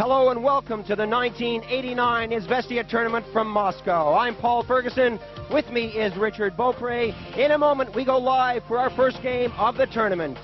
Hello and welcome to the 1989 Izvestia tournament from Moscow. I'm Paul Ferguson. With me is Richard Beaupre. In a moment, we go live for our first game of the tournament.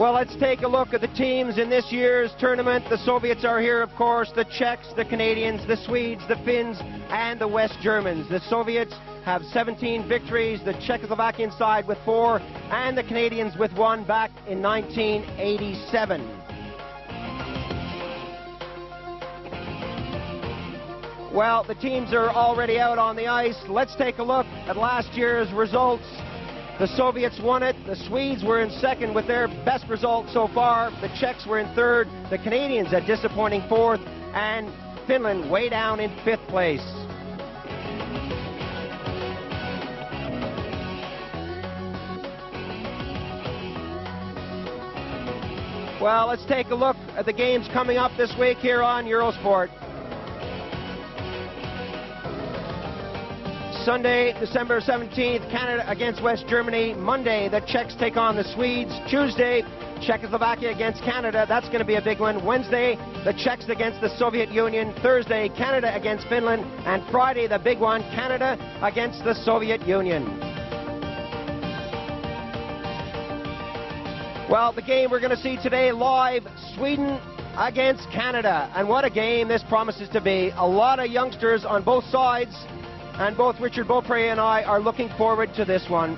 Well, let's take a look at the teams in this year's tournament. The Soviets are here, of course, the Czechs, the Canadians, the Swedes, the Finns, and the West Germans. The Soviets have 17 victories, the Czechoslovakian side with 4, and the Canadians with 1 back in 1987. Well, the teams are already out on the ice. Let's take a look at last year's results. The Soviets won it. The Swedes were in second with their best result so far. The Czechs were in third. The Canadians a disappointing fourth. And Finland way down in fifth place. Well, let's take a look at the games coming up this week here on Eurosport. Sunday, December 17th, Canada against West Germany. Monday, the Czechs take on the Swedes. Tuesday, Czechoslovakia against Canada. That's going to be a big one. Wednesday, the Czechs against the Soviet Union. Thursday, Canada against Finland. And Friday, the big one, Canada against the Soviet Union. Well, the game we're going to see today live, Sweden against Canada. And what a game this promises to be. A lot of youngsters on both sides. And both Richard Beaupre and I are looking forward to this one.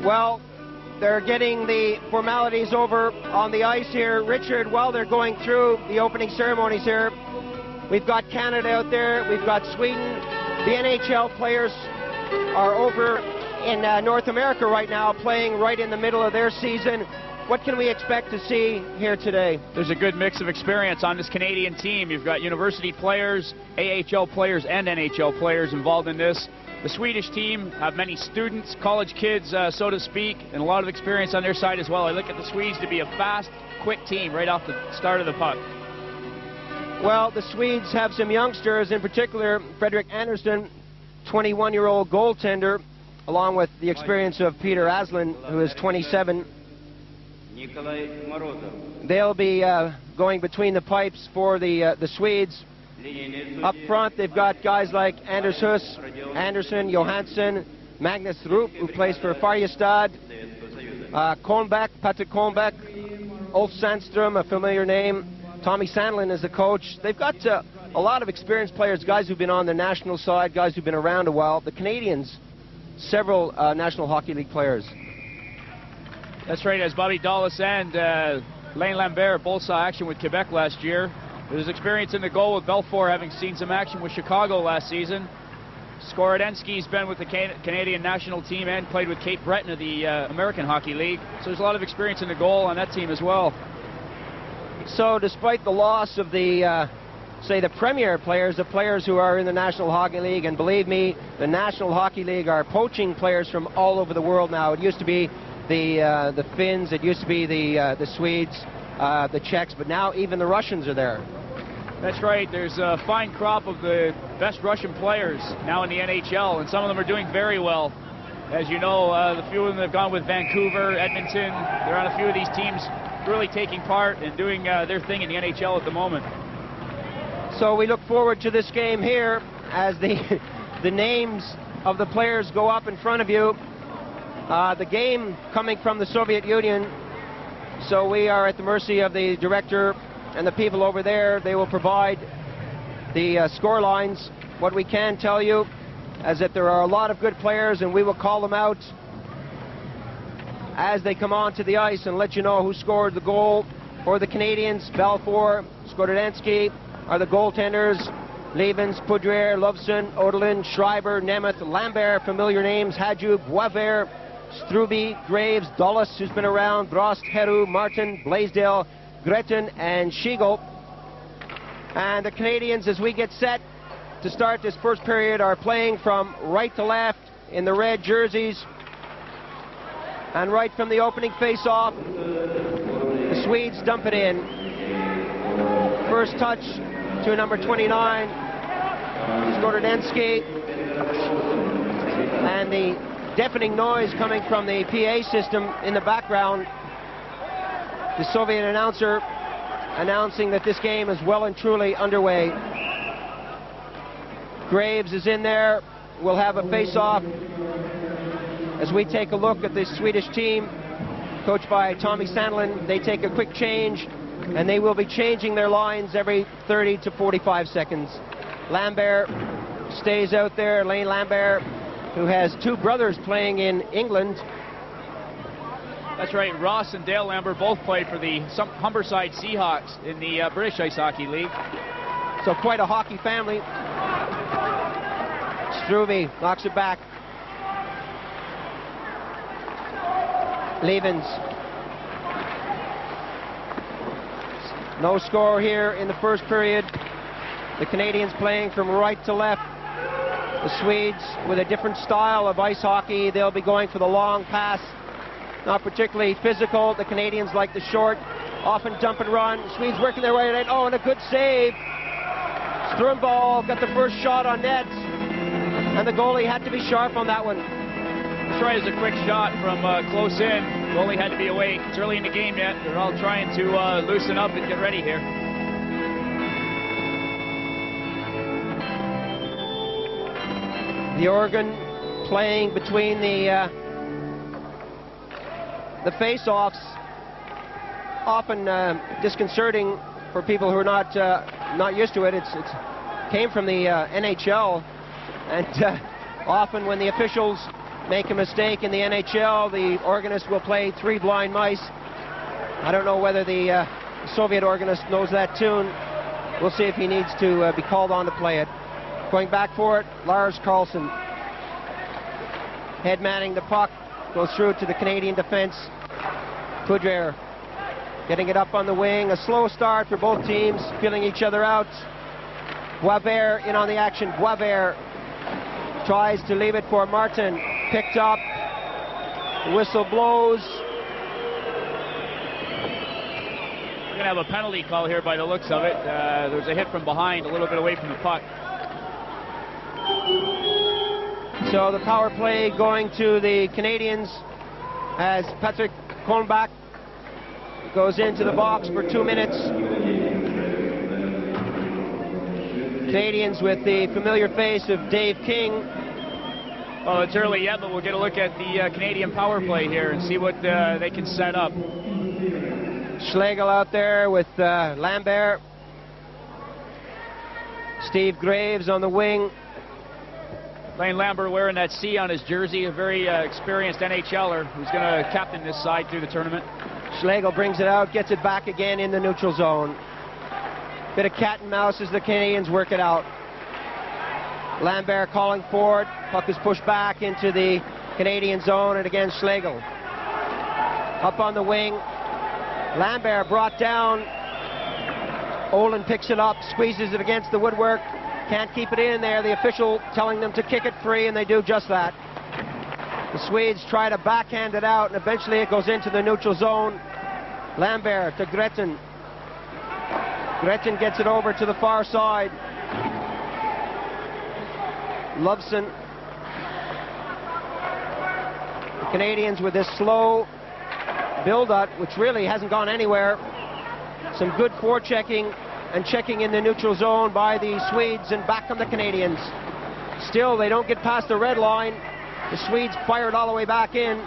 Well, they're getting the formalities over on the ice here. Richard, while they're going through the opening ceremonies here, we've got Canada out there, we've got Sweden. The NHL players are over in North America right now, playing right in the middle of their season. What can we expect to see here today? There's a good mix of experience on this Canadian team. You've got university players, AHL players, and NHL players involved in this. The Swedish team have many students, college kids, so to speak, and a lot of experience on their side as well. I look at the Swedes to be a fast, quick team right off the start of the puck. Well, the Swedes have some youngsters, in particular, Fredrik Andersson, 21-year-old goaltender, along with the experience of Peter Aslan, who is 27. They'll be going between the pipes for the Swedes. Up front, they've got guys like Anders Huss, Andersson, Johansson, Magnus Rupp, who plays for Färjestad, Patrick Kolbeck, Ulf Sandström, a familiar name. Tommy Sandlin is the coach. They've got a lot of experienced players, guys who've been on the national side, guys who've been around a while. The Canadians, several National Hockey League players. That's right, as Bobby Dallas and Lane Lambert both saw action with Quebec last year. There's experience in the goal with Belfour, having seen some action with Chicago last season. Skorodensky's been with the Canadian national team and played with Cape Breton of the American Hockey League. So there's a lot of experience in the goal on that team as well. So despite the loss of the say the premier players, the players who are in the National Hockey League, and believe me, the National Hockey League are poaching players from all over the world now. It used to be the Finns, it used to be the Swedes, the Czechs, but now even the Russians are there. That's right. There's a fine crop of the best Russian players now in the NHL, and some of them are doing very well. As you know, the few of them have gone with Vancouver, Edmonton. They're on a few of these teams really taking part and doing their thing in the NHL at the moment. So we look forward to this game here as the names of the players go up in front of you. The game coming from the Soviet Union, so we are at the mercy of the director and the people over there. They will provide the score lines. What we can tell you is that there are a lot of good players, and we will call them out as they come onto the ice and let you know who scored the goal for the Canadians. Belfour, Skorodensky are the goaltenders. Levens, Poudriere, Lovson, Odelin, Schreiber, Nemeth, Lambert, familiar names, Hadju, Boisvert, Struby, Graves, Dulles, who's been around, Brost, Heru, Martin, Blaisdell, Gretton, and Schiegel. And the Canadians, as we get set to start this first period are playing from right to left in the red jerseys. And right from the opening face-off, the Swedes dump it in. First touch to number 29, Skodardensky. And the deafening noise coming from the PA system in the background. The Soviet announcer announcing that this game is well and truly underway. Graves is in there. We'll have a face-off as we take a look at the Swedish team, coached by Tommy Sandlin. They take a quick change, and they will be changing their lines every 30 to 45 seconds. Lambert stays out there, Lane Lambert, who has two brothers playing in England. That's right, Ross and Dale Lambert both played for the Humberside Seahawks in the British Ice Hockey League. So quite a hockey family. Struve knocks it back. Levens. No score here in the first period. The Canadians playing from right to left. The Swedes with a different style of ice hockey. They'll be going for the long pass. Not particularly physical. The Canadians like the short, often dump and run. Swedes working their way in. Oh, and a good save. Strumball got the first shot on net. And the goalie had to be sharp on that one. That's right, it's a quick shot from close in. Goalie had to be away. It's early in the game yet. They're all trying to loosen up and get ready here. The Oregon playing between the face-offs, often disconcerting for people who are not used to it. It came from the NHL, and often when the officials make a mistake in the NHL, the organist will play Three Blind Mice. I don't know whether the Soviet organist knows that tune. We'll see if he needs to be called on to play it. Going back for it, Lars Carlson. Head manning the puck, goes through to the Canadian defense. Poudre getting it up on the wing. A slow start for both teams, feeling each other out. Boisvert in on the action. Boisvert tries to leave it for Martin. Picked up. The whistle blows. We're going to have a penalty call here by the looks of it. There's a hit from behind, a little bit away from the puck. So the power play going to the Canadians as Patrick Kornbach goes into the box for 2 minutes. Canadians with the familiar face of Dave King. Well, it's early yet, but we'll get a look at the Canadian power play here and see what they can set up. Schlegel out there with Lambert. Steve Graves on the wing. Lane Lambert wearing that C on his jersey, a very experienced NHLer who's going to captain this side through the tournament. Schlegel brings it out, gets it back again in the neutral zone. Bit of cat and mouse as the Canadians work it out. Lambert calling forward. Puck is pushed back into the Canadian zone, and again Schlegel. Up on the wing. Lambert brought down. Olin picks it up, squeezes it against the woodwork. Can't keep it in there. The official telling them to kick it free, and they do just that. The Swedes try to backhand it out, and eventually it goes into the neutral zone. Lambert to Gretton. Gretton gets it over to the far side. Loveson. The Canadians with this slow build-up, which really hasn't gone anywhere. Some good forechecking and checking in the neutral zone by the Swedes, and back come the Canadians. Still, they don't get past the red line. The Swedes fired all the way back in.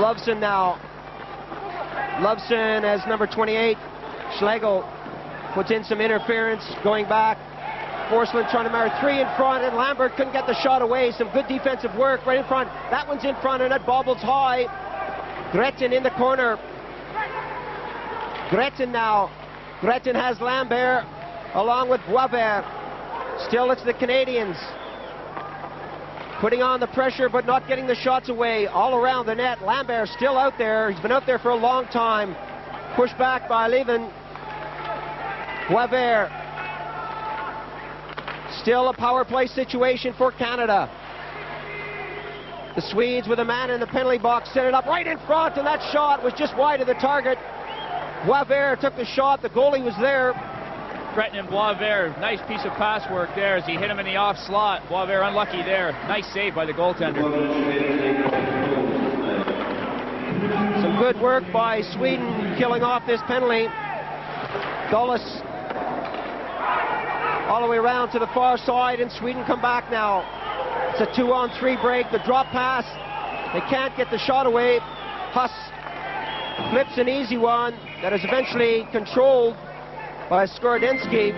Loveson now. Loveson as number 28. Schlegel puts in some interference, going back. Forsland trying to marry three in front, and Lambert couldn't get the shot away. Some good defensive work right in front. That one's in front, and it bobbles high. Gretton in the corner. Gretton now. Gretton has Lambert along with Boisvert. Still it's the Canadians putting on the pressure but not getting the shots away. All around the net. Lambert still out there. He's been out there for a long time. Pushed back by Levin. Boisvert Still a power play situation for Canada. The Swedes with a man in the penalty box set it up right in front, and that shot was just wide of the target. Boisvert took the shot, the goalie was there. Breton and Boisvert, nice piece of pass work there as he hit him in the off slot. Boisvert unlucky there. Nice save by the goaltender. Some good work by Sweden killing off this penalty. Dulles all the way around to the far side, and Sweden come back now. It's a 2-on-3 break. The drop pass, they can't get the shot away. Huss flips an easy one that is eventually controlled by Skorodensky.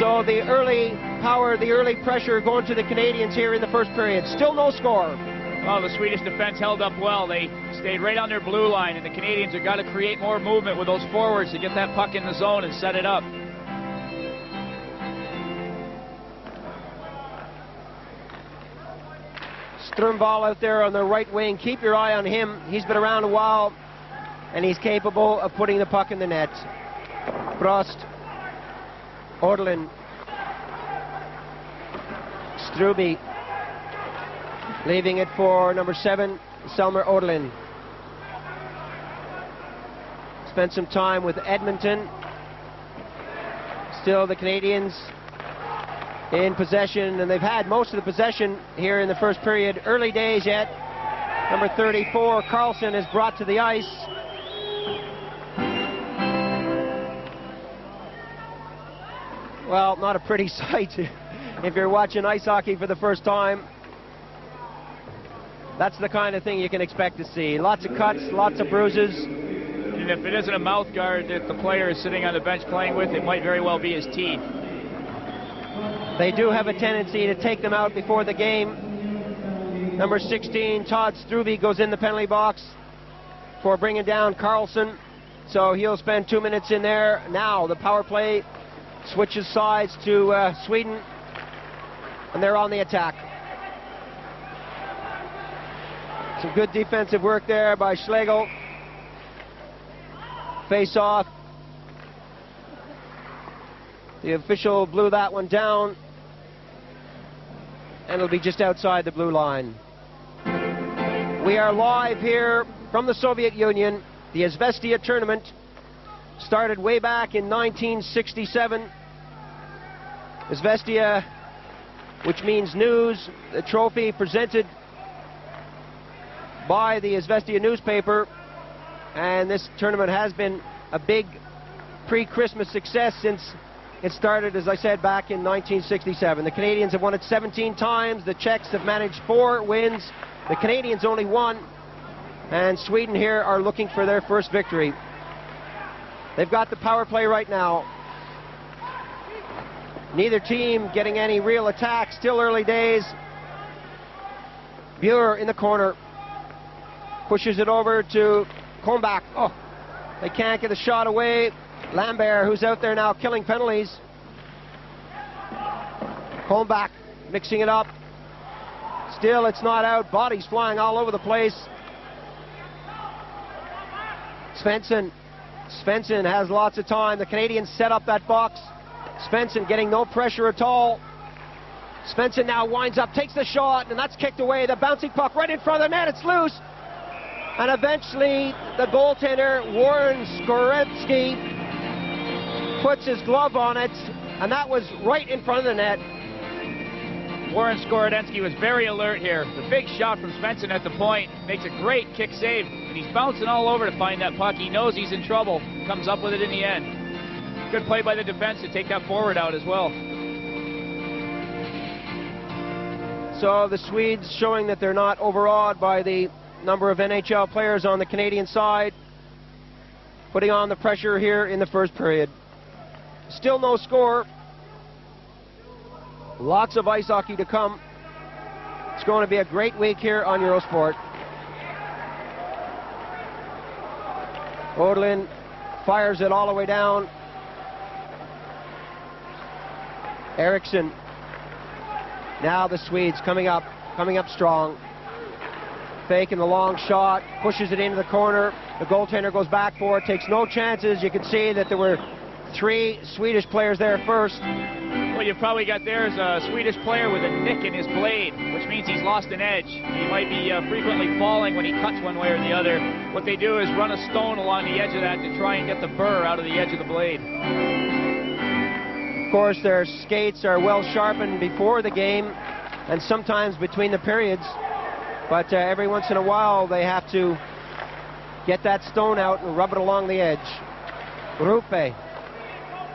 So the early power, the early pressure going to the Canadians here in the first period. Still no score. Well, the Swedish defense held up well. They stayed right on their blue line, and the Canadians have got to create more movement with those forwards to get that puck in the zone and set it up. Strömball out there on the right wing. Keep your eye on him. He's been around a while, and he's capable of putting the puck in the net. Frost, Orlin, Struby, leaving it for number 7, Selmer Orlin. Spent some time with Edmonton. Still the Canadians in possession, and they've had most of the possession here in the first period. Early days yet. Number 34, Carlson, is brought to the ice. Well, not a pretty sight if you're watching ice hockey for the first time. That's the kind of thing you can expect to see. Lots of cuts, lots of bruises. And if it isn't a mouth guard that the player is sitting on the bench playing with, it might very well be his teeth. They do have a tendency to take them out before the game. Number 16, Todd Struby, goes in the penalty box for bringing down Carlson. So he'll spend 2 minutes in there. Now the power play switches sides to Sweden, and they're on the attack. Some good defensive work there by Schlegel. Face off. The official blew that one down, and it'll be just outside the blue line. We are live here from the Soviet Union. The Izvestia tournament started way back in 1967. Izvestia, which means news, the trophy presented by the Izvestia newspaper, and this tournament has been a big pre-Christmas success since it started, as I said, back in 1967. The Canadians have won it 17 times. The Czechs have managed 4 wins. The Canadians only 1. And Sweden here are looking for their first victory. They've got the power play right now. Neither team getting any real attack. Still early days. Buer in the corner. Pushes it over to Kornbach. Oh, they can't get a shot away. Lambert, who's out there now killing penalties. Kornbach mixing it up. Still, it's not out. Bodies flying all over the place. Svensson has lots of time. The Canadians set up that box. Svensson getting no pressure at all. Svensson now winds up, takes the shot, and that's kicked away. The bouncing puck right in front of the net. It's loose. And eventually, the goaltender, Warren Skoretsky, puts his glove on it, and that was right in front of the net. Warren Skorodensky was very alert here. The big shot from Svensson at the point makes a great kick save, and he's bouncing all over to find that puck. He knows he's in trouble, comes up with it in the end. Good play by the defense to take that forward out as well. So the Swedes showing that they're not overawed by the number of NHL players on the Canadian side, putting on the pressure here in the first period. Still no score. Lots of ice hockey to come. It's going to be a great week here on Eurosport. Orlin fires it all the way down. Eriksson. Now the Swedes coming up strong. Faking the long shot, pushes it into the corner. The goaltender goes back for it, takes no chances. You can see that there were 3 Swedish players there first. What you've probably got there is a Swedish player with a nick in his blade, which means he's lost an edge. He might be frequently falling when he cuts one way or the other. What they do is run a stone along the edge of that to try and get the burr out of the edge of the blade. Of course, their skates are well sharpened before the game and sometimes between the periods, but every once in a while they have to get that stone out and rub it along the edge. Rupe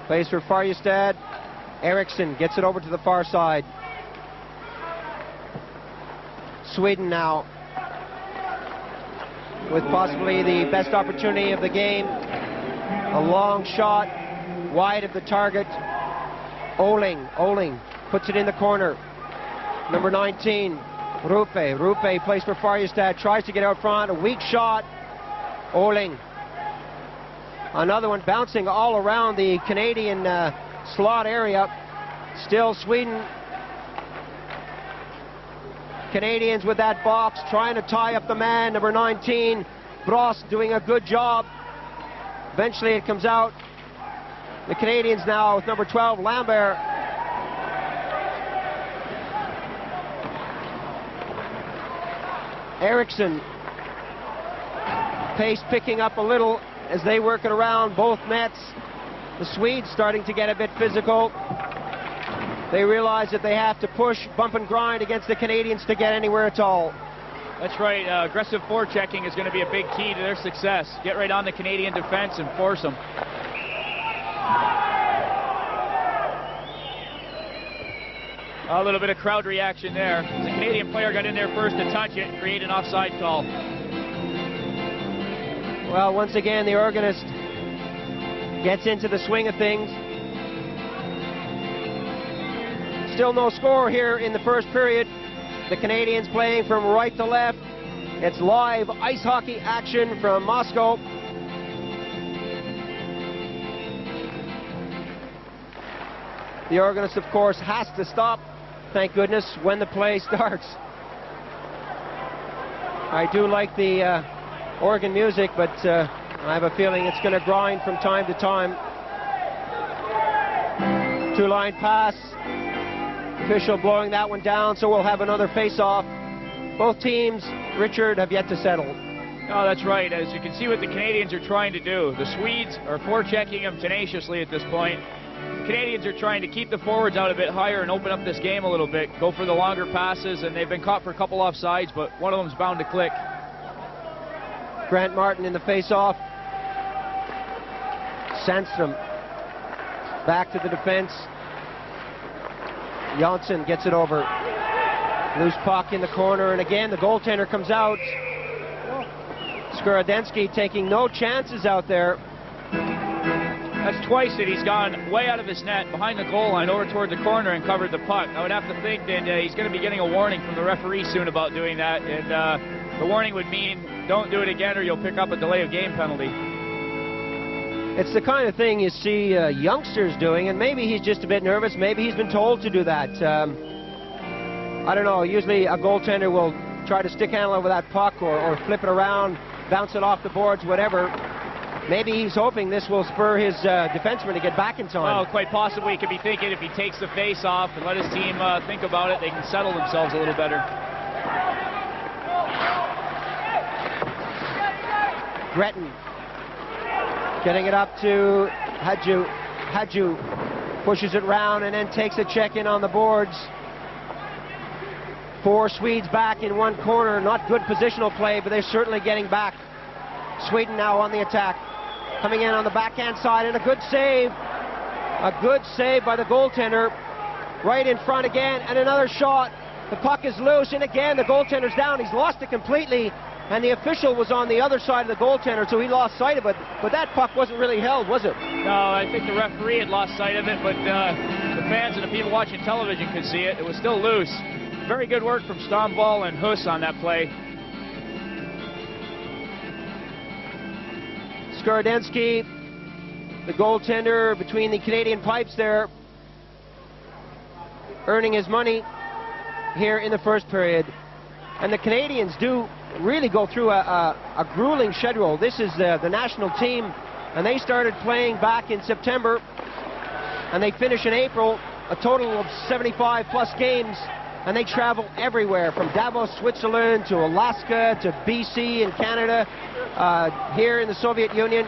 plays for Färjestad. Eriksson gets it over to the far side. Sweden now with possibly the best opportunity of the game. A long shot wide of the target. Oling puts it in the corner. Number 19, Rupe. Rupe plays for Färjestad, tries to get out front. A weak shot. Oling. Another one bouncing all around the Canadian slot area. Still Sweden. Canadians with that box, trying to tie up the man, number 19. Bross doing a good job. Eventually it comes out. The Canadians now with number 12, Lambert. Eriksson. Pace picking up a little as they work it around both nets. The Swedes starting to get a bit physical. They realize that they have to push, bump and grind against the Canadians to get anywhere at all. That's right. Aggressive forechecking is going to be a big key to their success. Get right on the Canadian defense and force them. A little bit of crowd reaction there. The Canadian player got in there first to touch it and create an offside call. Well, once again, the organist gets into the swing of things. Still no score here in the first period. The Canadians playing from right to left. It's live ice hockey action from Moscow. The organist, of course, has to stop, thank goodness, when the play starts. I do like the organ music, but I have a feeling it's going to grind from time to time. Two-line pass. Official blowing that one down, so we'll have another face-off. Both teams, Richard, have yet to settle. Oh, that's right. As you can see what the Canadians are trying to do. The Swedes are forechecking them tenaciously at this point. The Canadians are trying to keep the forwards out a bit higher and open up this game a little bit. Go for the longer passes, and they've been caught for a couple offsides, but one of them's bound to click. Grant Martin in the face-off. Sandstrom back to the defense. Janssen gets it over. Loose puck in the corner, and again the goaltender comes out. Skorodensky taking no chances out there. That's twice that he's gone way out of his net, behind the goal line, over toward the corner and covered the puck. I would have to think that he's going to be getting a warning from the referee soon about doing that, and the warning would mean don't do it again or you'll pick up a delay of game penalty. It's the kind of thing you see youngsters doing, and maybe he's just a bit nervous. Maybe he's been told to do that. I don't know. Usually a goaltender will try to stick handle over that puck or flip it around, bounce it off the boards, whatever. Maybe he's hoping this will spur his defenseman to get back in time. Well, quite possibly he could be thinking if he takes the face off and let his team think about it, they can settle themselves a little better. Gretton getting it up to Hadju. Hadju pushes it round and then takes a check in on the boards. 4 Swedes back in one corner. Not good positional play, but they're certainly getting back. Sweden now on the attack. Coming in on the backhand side, and a good save. A good save by the goaltender. Right in front again, and another shot. The puck is loose, and again the goaltender's down. He's lost it completely. And the official was on the other side of the goaltender, so he lost sight of it. But that puck wasn't really held, was it? No, I think the referee had lost sight of it, but the fans and the people watching television could see it. It was still loose. Very good work from Stomval and Huss on that play. Skorodensky, the goaltender between the Canadian pipes there, earning his money here in the first period. And the Canadians do really go through a grueling schedule. This is the national team and they started playing back in September, and they finish in April, a total of 75 plus games, and they travel everywhere from Davos, Switzerland, to Alaska, to BC in Canada, here in the Soviet Union.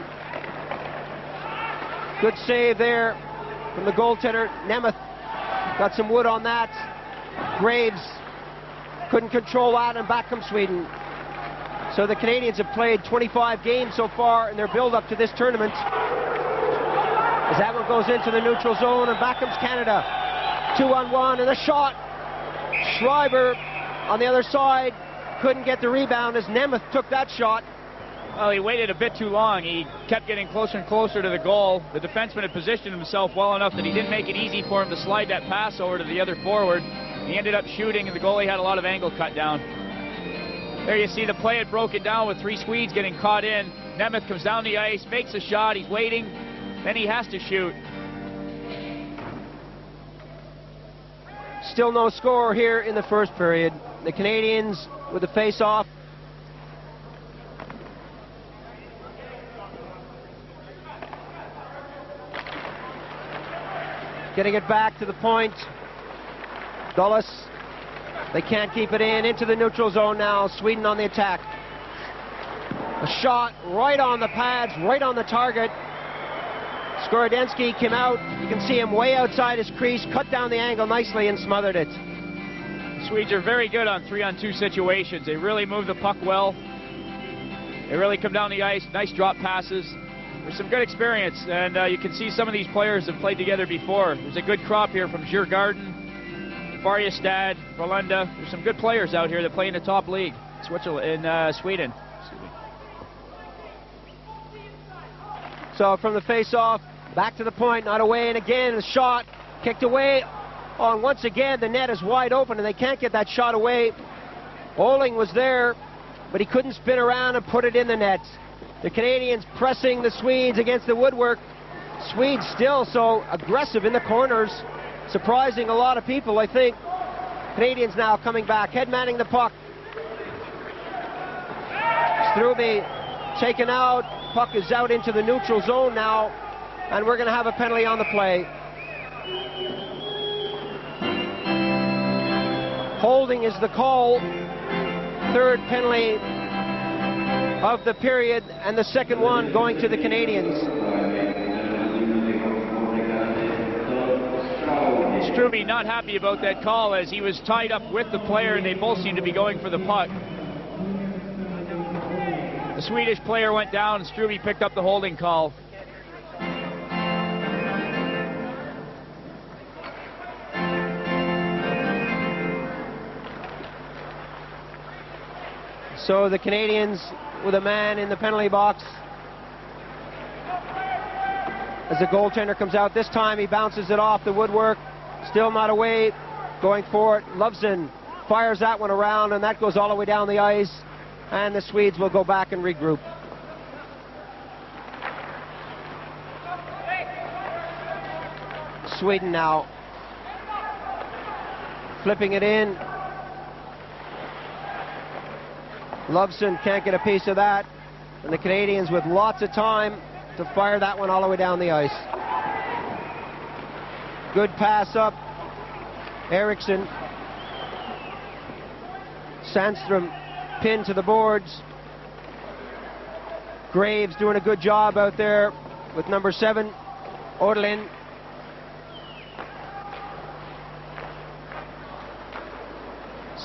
Good save there from the goaltender. Nemeth got some wood on that. Graves couldn't control that, and back comes Sweden. So the Canadians have played 25 games so far in their build-up to this tournament. As that one goes into the neutral zone, and back comes Canada. 2-on-1, and a shot. Schreiber on the other side couldn't get the rebound as Nemeth took that shot. Well, he waited a bit too long. He kept getting closer and closer to the goal. The defenseman had positioned himself well enough that he didn't make it easy for him to slide that pass over to the other forward. He ended up shooting, and the goalie had a lot of angle cut down. There you see the play had broken down with 3 Swedes getting caught in. Nemeth comes down the ice, makes a shot, he's waiting, then he has to shoot. Still no score here in the first period. The Canadians with the face-off. Getting it back to the point. Dulles. They can't keep it in. Into the neutral zone now. Sweden on the attack. A shot right on the pads, right on the target. Skorodensky came out. You can see him way outside his crease, cut down the angle nicely and smothered it. The Swedes are very good on 3-on-2 situations. They really move the puck well. They really come down the ice. Nice drop passes. There's some good experience, and you can see some of these players have played together before. There's a good crop here from Djurgården, Farjestad, Frölunda. There's some good players out here that play in the top league in Sweden. So from the face-off, back to the point, not away, and again the shot kicked away. Oh, and once again the net is wide open and they can't get that shot away. Oling was there, but he couldn't spin around and put it in the net. The Canadians pressing the Swedes against the woodwork. Swedes still so aggressive in the corners, surprising a lot of people, I think. Canadians now coming back, head-manning the puck. Struby taken out. Puck is out into the neutral zone now, and we're going to have a penalty on the play. Holding is the call. Third penalty of the period, and the second one going to the Canadians. Struby not happy about that call as he was tied up with the player and they both seemed to be going for the puck. The Swedish player went down and Struby picked up the holding call. So the Canadians with a man in the penalty box. As the goaltender comes out, this time he bounces it off the woodwork. Still not away, going for it. Lovesen fires that one around, and that goes all the way down the ice. And the Swedes will go back and regroup. Sweden now flipping it in. Lovesen can't get a piece of that, and the Canadians with lots of time to fire that one all the way down the ice. Good pass up. Eriksson. Sandstrom pinned to the boards. Graves doing a good job out there with number 7, Orlin.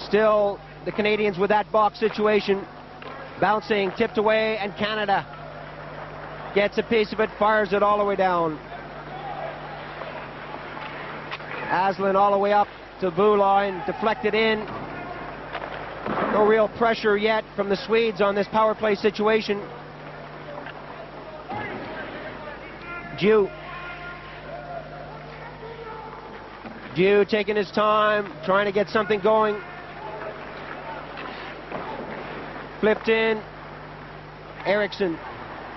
Still the Canadians with that box situation. Bouncing, tipped away, and Canada gets a piece of it, fires it all the way down. Aslan all the way up to the blue line, deflected in. No real pressure yet from the Swedes on this power play situation. Dew taking his time, trying to get something going. Flipped in. Eriksson.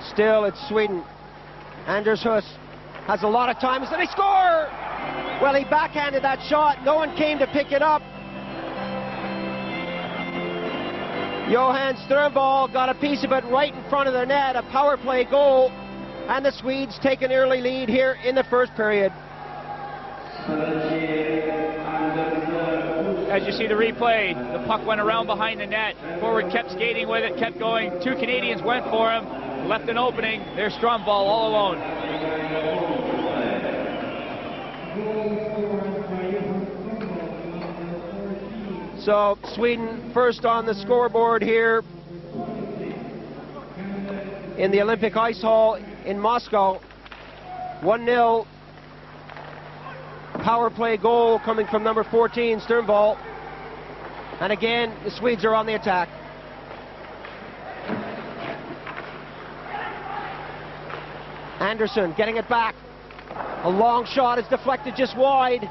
Still it's Sweden. Anders Huss has a lot of time. Is they score? Well, he backhanded that shot. No one came to pick it up. Johan Sternball got a piece of it right in front of the net. A power play goal And the Swedes take an early lead here in the first period. As you see the replay, the puck went around behind the net. Forward kept skating with it, kept going. Two Canadians went for him, left an opening. There's Stromvall all alone. So Sweden first on the scoreboard here in the Olympic Ice Hall in Moscow. 1-0. Power play goal coming from number 14, Stromvall. And again, the Swedes are on the attack. Anderson getting it back. A long shot is deflected just wide.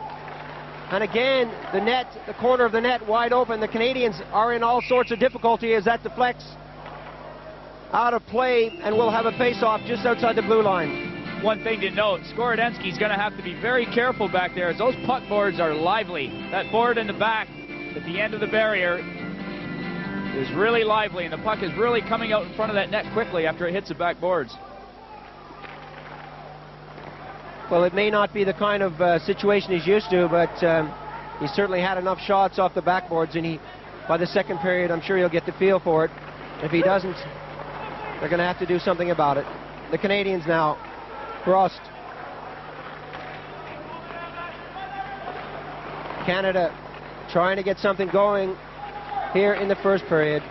And again, the net, the corner of the net wide open. The Canadians are in all sorts of difficulty as that deflects out of play and will have a face-off just outside the blue line. One thing to note, Skorodensky's going to have to be very careful back there as those puck boards are lively. That board in the back at the end of the barrier is really lively, and the puck is really coming out in front of that net quickly after it hits the back boards. Well, it may not be the kind of situation he's used to, but he certainly had enough shots off the backboards, and by the second period, I'm sure he'll get the feel for it. If he doesn't, they're going to have to do something about it. The Canadians now. Frost. Canada trying to get something going here in the first period.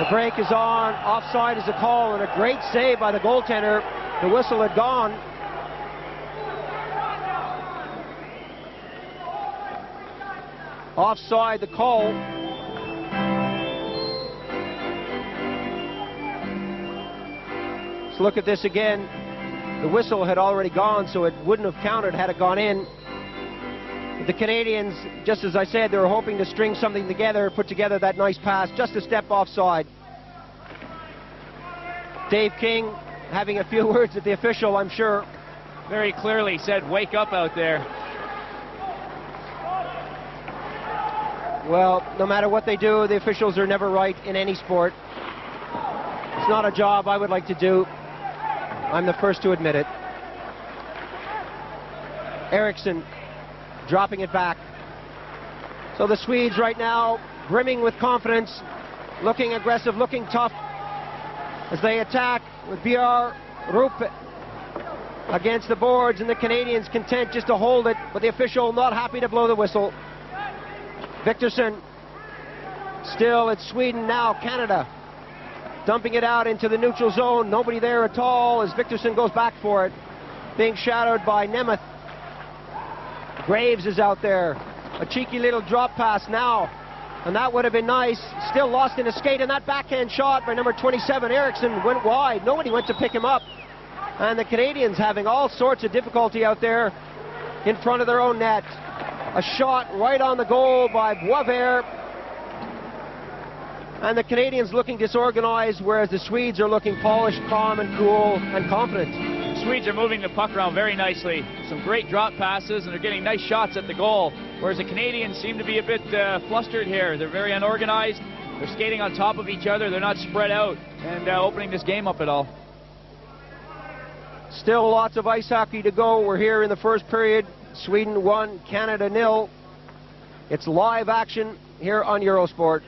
The break is on. Offside is a call, and a great save by the goaltender. The whistle had gone. Offside, the call. Let's look at this again. The whistle had already gone, so it wouldn't have counted had it gone in. The Canadians, just as I said, they were hoping to string something together, put together that nice pass, just a step offside. Dave King having a few words at the official, I'm sure. Very clearly said, wake up out there. Well, no matter what they do, the officials are never right in any sport. It's not a job I would like to do. I'm the first to admit it. Eriksson dropping it back. So the Swedes right now brimming with confidence, looking aggressive, looking tough as they attack with BR Ruppe against the boards, and the Canadians content just to hold it, but the official not happy to blow the whistle. Victorson, still it's Sweden now, Canada. Dumping it out into the neutral zone. Nobody there at all as Victorson goes back for it. Being shadowed by Nemeth. Graves is out there. A cheeky little drop pass now. And that would have been nice. Still lost in a skate. And that backhand shot by number 27, Eriksson, went wide. Nobody went to pick him up. And the Canadians having all sorts of difficulty out there in front of their own net. A shot right on the goal by Boisvert. And the Canadians looking disorganized, whereas the Swedes are looking polished, calm, and cool, and confident. The Swedes are moving the puck around very nicely. Some great drop passes, and they're getting nice shots at the goal. Whereas the Canadians seem to be a bit flustered here. They're very unorganized. They're skating on top of each other. They're not spread out and opening this game up at all. Still lots of ice hockey to go. We're here in the first period. Sweden 1, Canada 0. It's live action here on Eurosport.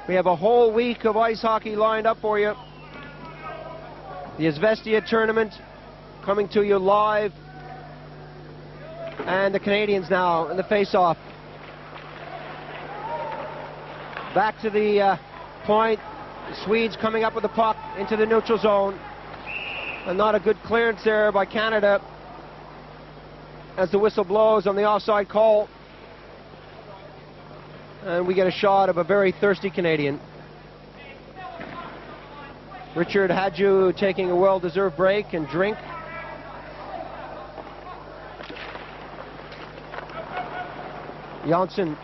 We have a whole week of ice hockey lined up for you. The Izvestia tournament coming to you live. And the Canadians now in the face-off. Back to the point. The Swedes coming up with the puck into the neutral zone. And not a good clearance there by Canada as the whistle blows on the offside call. And we get a shot of a very thirsty Canadian. Richard Hadju taking a well-deserved break and drink. Janssen.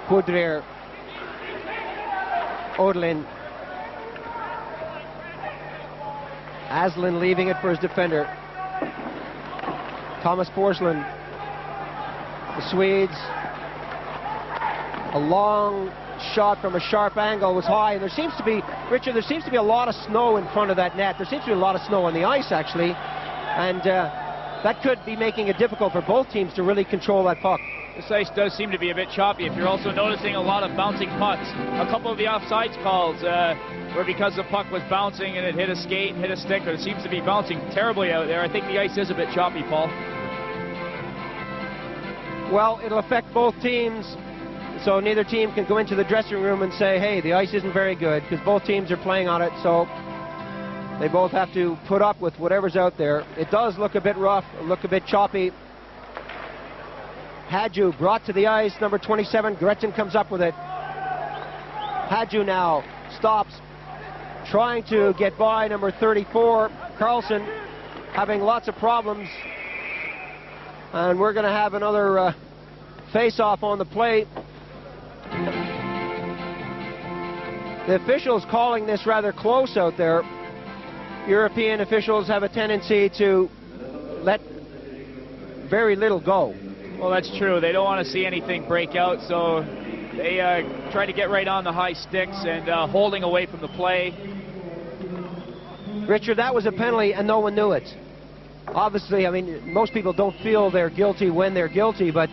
Poudrier. Odelin. Aslan leaving it for his defender. Thomas Porcelain. The Swedes. A long shot from a sharp angle was high, and there seems to be, Richard, there seems to be a lot of snow in front of that net. There seems to be a lot of snow on the ice, actually, and that could be making it difficult for both teams to really control that puck. This ice does seem to be a bit choppy. If you're also noticing a lot of bouncing pucks, a couple of the offsides calls were because the puck was bouncing and it hit a skate and hit a stick, but it seems to be bouncing terribly out there. I think the ice is a bit choppy, Paul. Well, it'll affect both teams, so neither team can go into the dressing room and say, hey, the ice isn't very good, because both teams are playing on it, so they both have to put up with whatever's out there. It does look a bit rough, look a bit choppy. Hadju brought to the ice, number 27, Gretchen comes up with it. Hadju now stops, trying to get by number 34, Carlson, having lots of problems. And we're going to have another face-off on the plate. The officials calling this rather close out there. European officials have a tendency to let very little go. Well, that's true. They don't want to see anything break out, so they try to get right on the high sticks and holding away from the play. Richard, that was a penalty and no one knew it. Obviously, I mean, most people don't feel they're guilty when they're guilty, but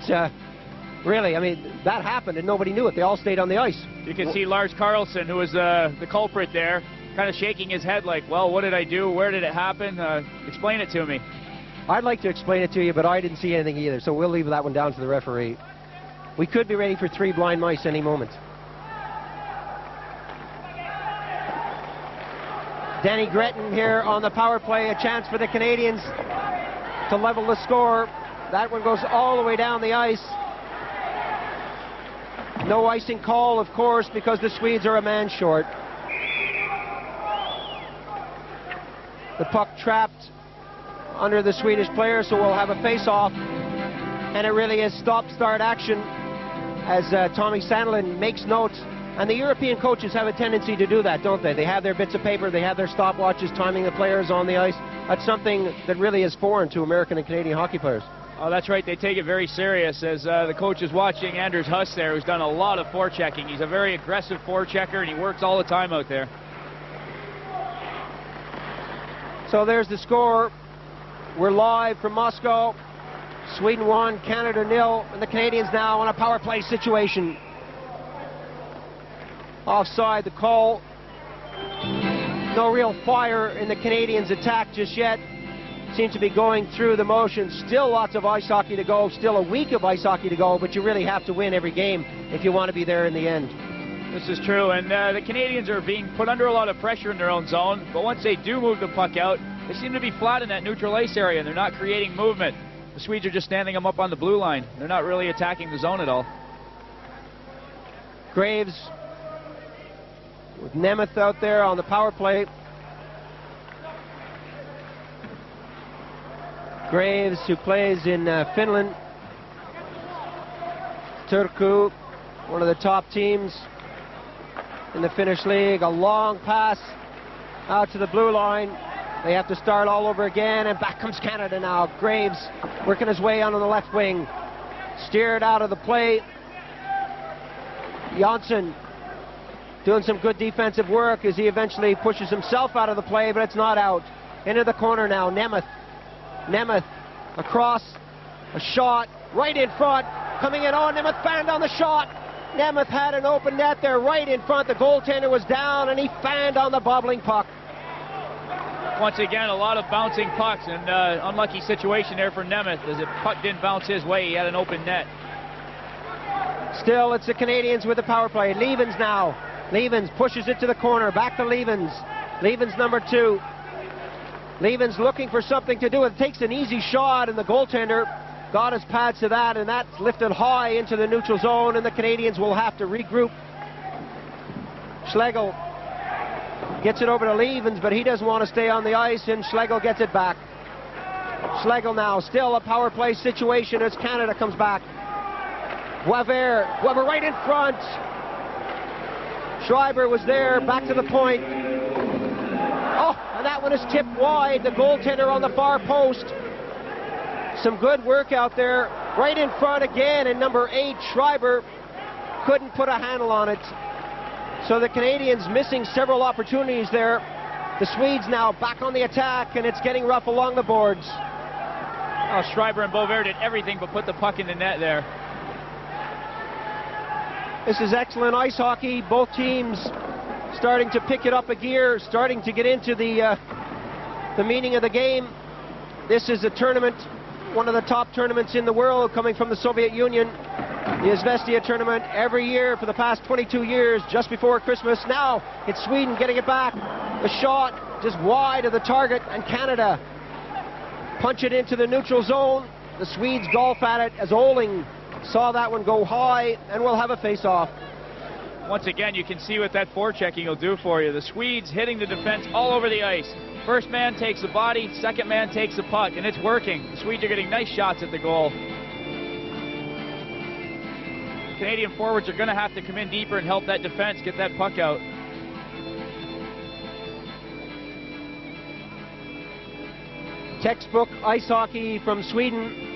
really, I mean, that happened and nobody knew it. They all stayed on the ice. You can see Lars Carlson, who was the culprit there, kind of shaking his head like, well, what did I do? Where did it happen? Explain it to me. I'd like to explain it to you, but I didn't see anything either, so we'll leave that one down to the referee. We could be ready for 3 blind mice any moment. Danny Gretton here on the power play, a chance for the Canadians to level the score. That one goes all the way down the ice. No icing call, of course, because the Swedes are a man short. The puck trapped under the Swedish player, so we'll have a face-off, and it really is stop-start action as Tommy Sandlin makes notes, and the European coaches have a tendency to do that, don't they? They have their bits of paper, they have their stopwatches timing the players on the ice. That's something that really is foreign to American and Canadian hockey players. Oh, that's right, they take it very serious, as the coach is watching Anders Huss there, who's done a lot of forechecking. He's a very aggressive forechecker, and he works all the time out there. So there's the score. We're live from Moscow. Sweden 1, Canada 0, and the Canadians now on a power play situation. Offside the call. No real fire in the Canadians' attack just yet. Seems to be going through the motions. Still lots of ice hockey to go. Still a week of ice hockey to go, but you really have to win every game if you want to be there in the end. This is true, and the Canadians are being put under a lot of pressure in their own zone, but once they do move the puck out, they seem to be flat in that neutral ice area, and they're not creating movement. The Swedes are just standing them up on the blue line. They're not really attacking the zone at all. Graves with Nemeth out there on the power play. Graves, who plays in Finland. Turku, one of the top teams in the Finnish league. A long pass out to the blue line. They have to start all over again, and back comes Canada now. Graves working his way onto the left wing. Steered out of the play. Janssen doing some good defensive work as he eventually pushes himself out of the play, but it's not out. Into the corner now, Nemeth. Nemeth across, a shot right in front, coming in on Nemeth, fanned on the shot. Nemeth had an open net there right in front. The goaltender was down, and he fanned on the bobbling puck. Once again, a lot of bouncing pucks, and unlucky situation there for Nemeth, as the puck didn't bounce his way. He had an open net. Still, it's the Canadians with the power play. Levens now. Levens pushes it to the corner. Back to Levens. Levens number 2. Levens looking for something to do. It takes an easy shot, and the goaltender got his pads to that, and that's lifted high into the neutral zone, and the Canadians will have to regroup. Schlegel gets it over to Levens, but he doesn't want to stay on the ice, and Schlegel gets it back. Schlegel now, still a power play situation as Canada comes back. Weber right in front. Schreiber was there, back to the point. Oh, and that one is tipped wide. The goaltender on the far post. Some good work out there. Right in front again, and number 8, Schreiber, couldn't put a handle on it. So the Canadians missing several opportunities there. The Swedes now back on the attack, and it's getting rough along the boards. Oh, Schreiber and Beauvert did everything but put the puck in the net there. This is excellent ice hockey. Both teams starting to pick it up a gear, starting to get into the meaning of the game. This is a tournament, one of the top tournaments in the world, coming from the Soviet Union. The Izvestia tournament every year for the past 22 years, just before Christmas. Now it's Sweden getting it back. The shot just wide of the target, and Canada punch it into the neutral zone. The Swedes golf at it as Oling saw that one go high, and we'll have a face-off. Once again, you can see what that forechecking will do for you. The Swedes hitting the defense all over the ice. First man takes the body, second man takes the puck, and it's working. The Swedes are getting nice shots at the goal. Canadian forwards are going to have to come in deeper and help that defense get that puck out. Textbook ice hockey from Sweden.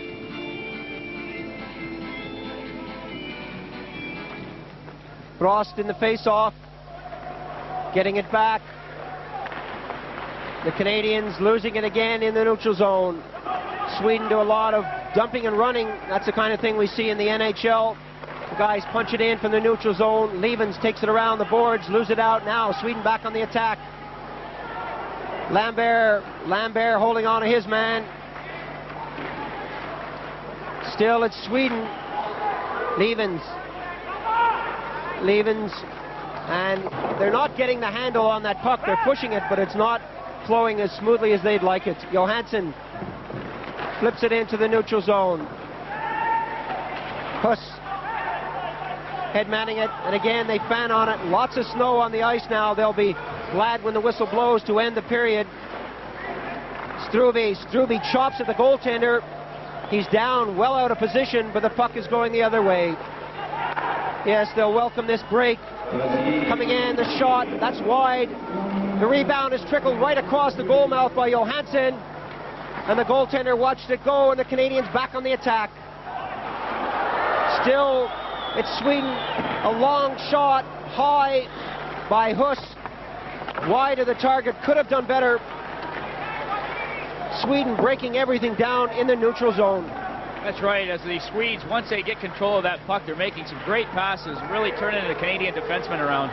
Frost in the face-off, getting it back. The Canadians losing it again in the neutral zone. Sweden do a lot of dumping and running. That's the kind of thing we see in the NHL. The guys punch it in from the neutral zone. Levens takes it around the boards, lose it out. Now Sweden back on the attack. Lambert holding on to his man. Still it's Sweden. Levens, and they're not getting the handle on that puck. They're pushing it, but it's not flowing as smoothly as they'd like it. Johansson flips it into the neutral zone. Huss head-manning it, and again they fan on it. Lots of snow on the ice now. They'll be glad when the whistle blows to end the period. Struve chops at the goaltender. He's down, well out of position, but the puck is going the other way. Yes, they'll welcome this break. Coming in, the shot, that's wide. The rebound is trickled right across the goal mouth by Johansson. And the goaltender watched it go, and the Canadians back on the attack. Still, it's Sweden. A long shot, high by Huss. Wide of the target, could have done better. Sweden breaking everything down in the neutral zone. That's right, as the Swedes, once they get control of that puck, they're making some great passes, really turning the Canadian defensemen around.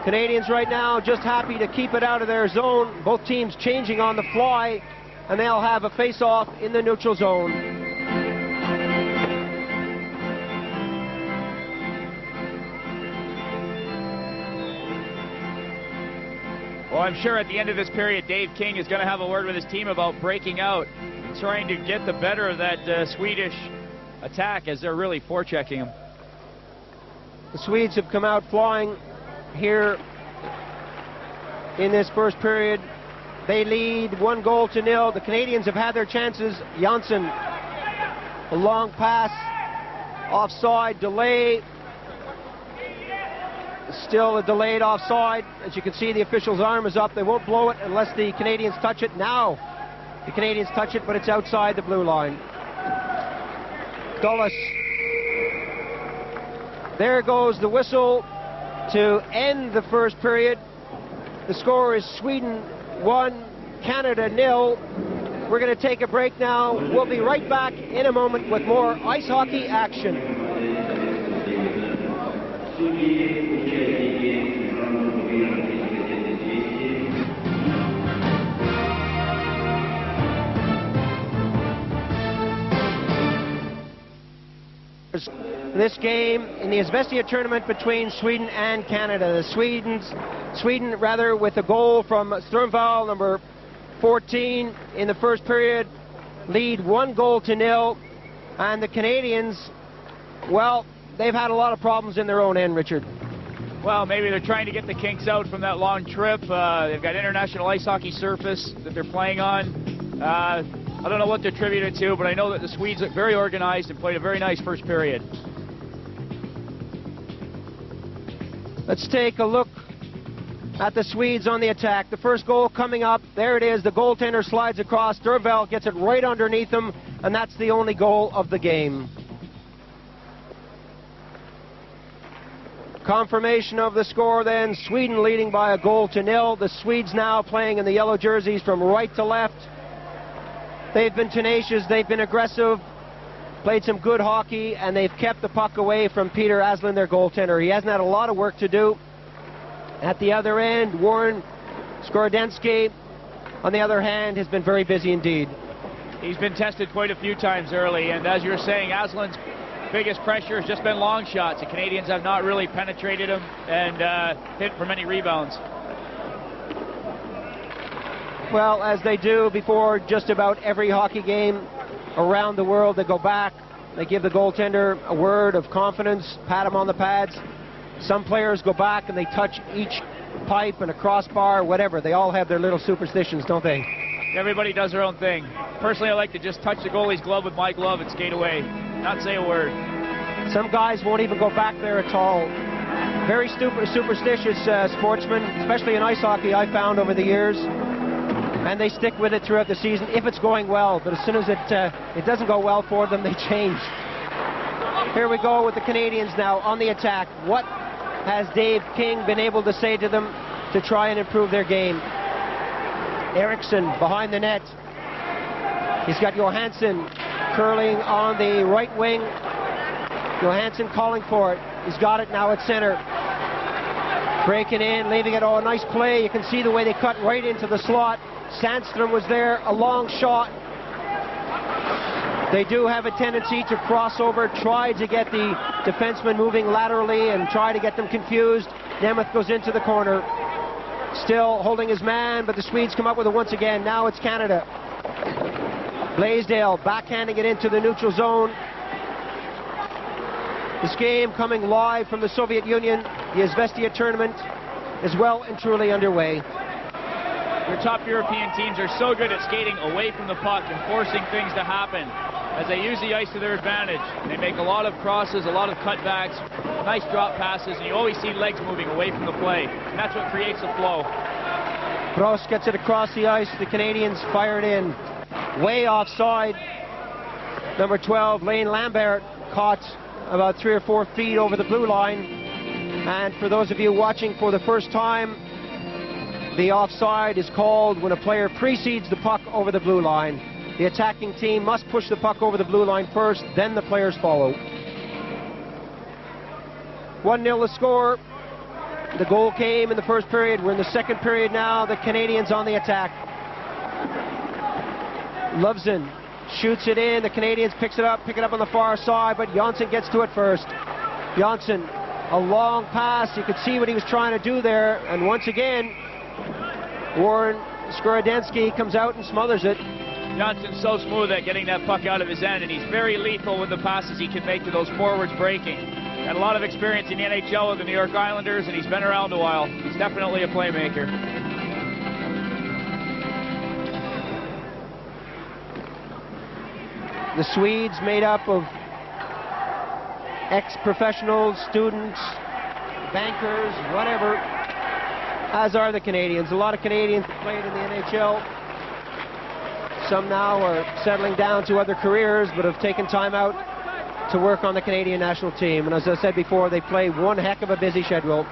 Canadians right now just happy to keep it out of their zone. Both teams changing on the fly, and they'll have a face-off in the neutral zone. Well, I'm sure at the end of this period, Dave King is going to have a word with his team about breaking out, trying to get the better of that Swedish attack as they're really forechecking them. The Swedes have come out flying here in this first period. They lead 1-0. The Canadians have had their chances. Janssen, a long pass, offside, delay. Still a delayed offside. As you can see, the official's arm is up. They won't blow it unless the Canadians touch it. Now the Canadians touch it, but it's outside the blue line. Dulles. There goes the whistle to end the first period. The score is Sweden 1, Canada 0. We're going to take a break now. We'll be right back in a moment with more ice hockey action. This game in the Izvestia tournament between Sweden and Canada. Sweden with a goal from Strömvall, number 14 in the first period, lead 1-0, and the Canadians, well, they've had a lot of problems in their own end, Richard. Well, maybe they're trying to get the kinks out from that long trip. They've got international ice hockey surface that they're playing on. I don't know what to attribute it to, but I know that the Swedes look very organized and played a very nice first period. Let's take a look at the Swedes on the attack. The first goal coming up. There it is. The goaltender slides across. Strömvall gets it right underneath him, and that's the only goal of the game. Confirmation of the score then, Sweden leading by 1-0. The Swedes now playing in the yellow jerseys from right to left. They've been tenacious, they've been aggressive, played some good hockey, and they've kept the puck away from Peter Aslan, their goaltender. He hasn't had a lot of work to do. At the other end, Warren Skorodensky, on the other hand, has been very busy indeed. He's been tested quite a few times early, and as you were saying, Aslan's biggest pressure has just been long shots. The Canadians have not really penetrated him and hit for many rebounds. Well, as they do before just about every hockey game around the world, they go back, they give the goaltender a word of confidence, pat him on the pads. Some players go back and they touch each pipe and a crossbar, whatever. They all have their little superstitions, don't they? Everybody does their own thing. Personally, I like to just touch the goalie's glove with my glove and skate away, not say a word. Some guys won't even go back there at all. Very superstitious sportsmen, especially in ice hockey, I found over the years. And they stick with it throughout the season if it's going well. But as soon as it doesn't go well for them, they change. Here we go with the Canadians now on the attack. What has Dave King been able to say to them to try and improve their game? Eriksson behind the net. He's got Johansson curling on the right wing. Johansson calling for it. He's got it now at center. Breaking in, leaving it. Oh, a nice play. You can see the way they cut right into the slot. Sandstrom was there, a long shot. They do have a tendency to cross over, try to get the defenseman moving laterally and try to get them confused. Nemeth goes into the corner. Still holding his man, but the Swedes come up with it once again. Now it's Canada. Blaisdell backhanding it into the neutral zone. This game coming live from the Soviet Union. The Izvestia tournament is well and truly underway. Your top European teams are so good at skating away from the puck and forcing things to happen as they use the ice to their advantage. They make a lot of crosses, a lot of cutbacks, nice drop passes, and you always see legs moving away from the play. And that's what creates the flow. Gross gets it across the ice. The Canadians fire it in. Way offside. Number 12, Lane Lambert, caught about 3 or 4 feet over the blue line. And for those of you watching for the first time, the offside is called when a player precedes the puck over the blue line. The attacking team must push the puck over the blue line first, then the players follow. 1-0 the score. The goal came in the first period. We're in the second period now. The Canadians on the attack. Loveson shoots it in. The Canadians pick it up on the far side, but Janssen gets to it first. Janssen, a long pass. You could see what he was trying to do there. And once again, Warren Skorodensky comes out and smothers it. Johnson's so smooth at getting that puck out of his end, and he's very lethal with the passes he can make to those forwards breaking. Got a lot of experience in the NHL with the New York Islanders, and he's been around a while. He's definitely a playmaker. The Swedes made up of ex-professionals, students, bankers, whatever, as are the Canadians. A lot of Canadians have played in the NHL. Some now are settling down to other careers, but have taken time out to work on the Canadian national team. And as I said before, they play one heck of a busy schedule.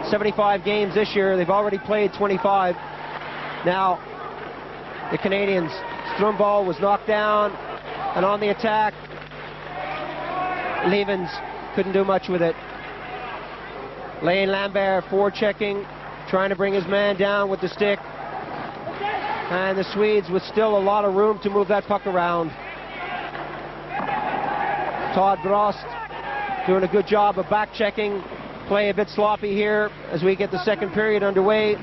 75 games this year. They've already played 25. Now, the Canadians, Strumball was knocked down, and on the attack, Levens couldn't do much with it. Lane Lambert forechecking, trying to bring his man down with the stick. And the Swedes with still a lot of room to move that puck around. Todd Brost doing a good job of back-checking. Play a bit sloppy here as we get the second period underway.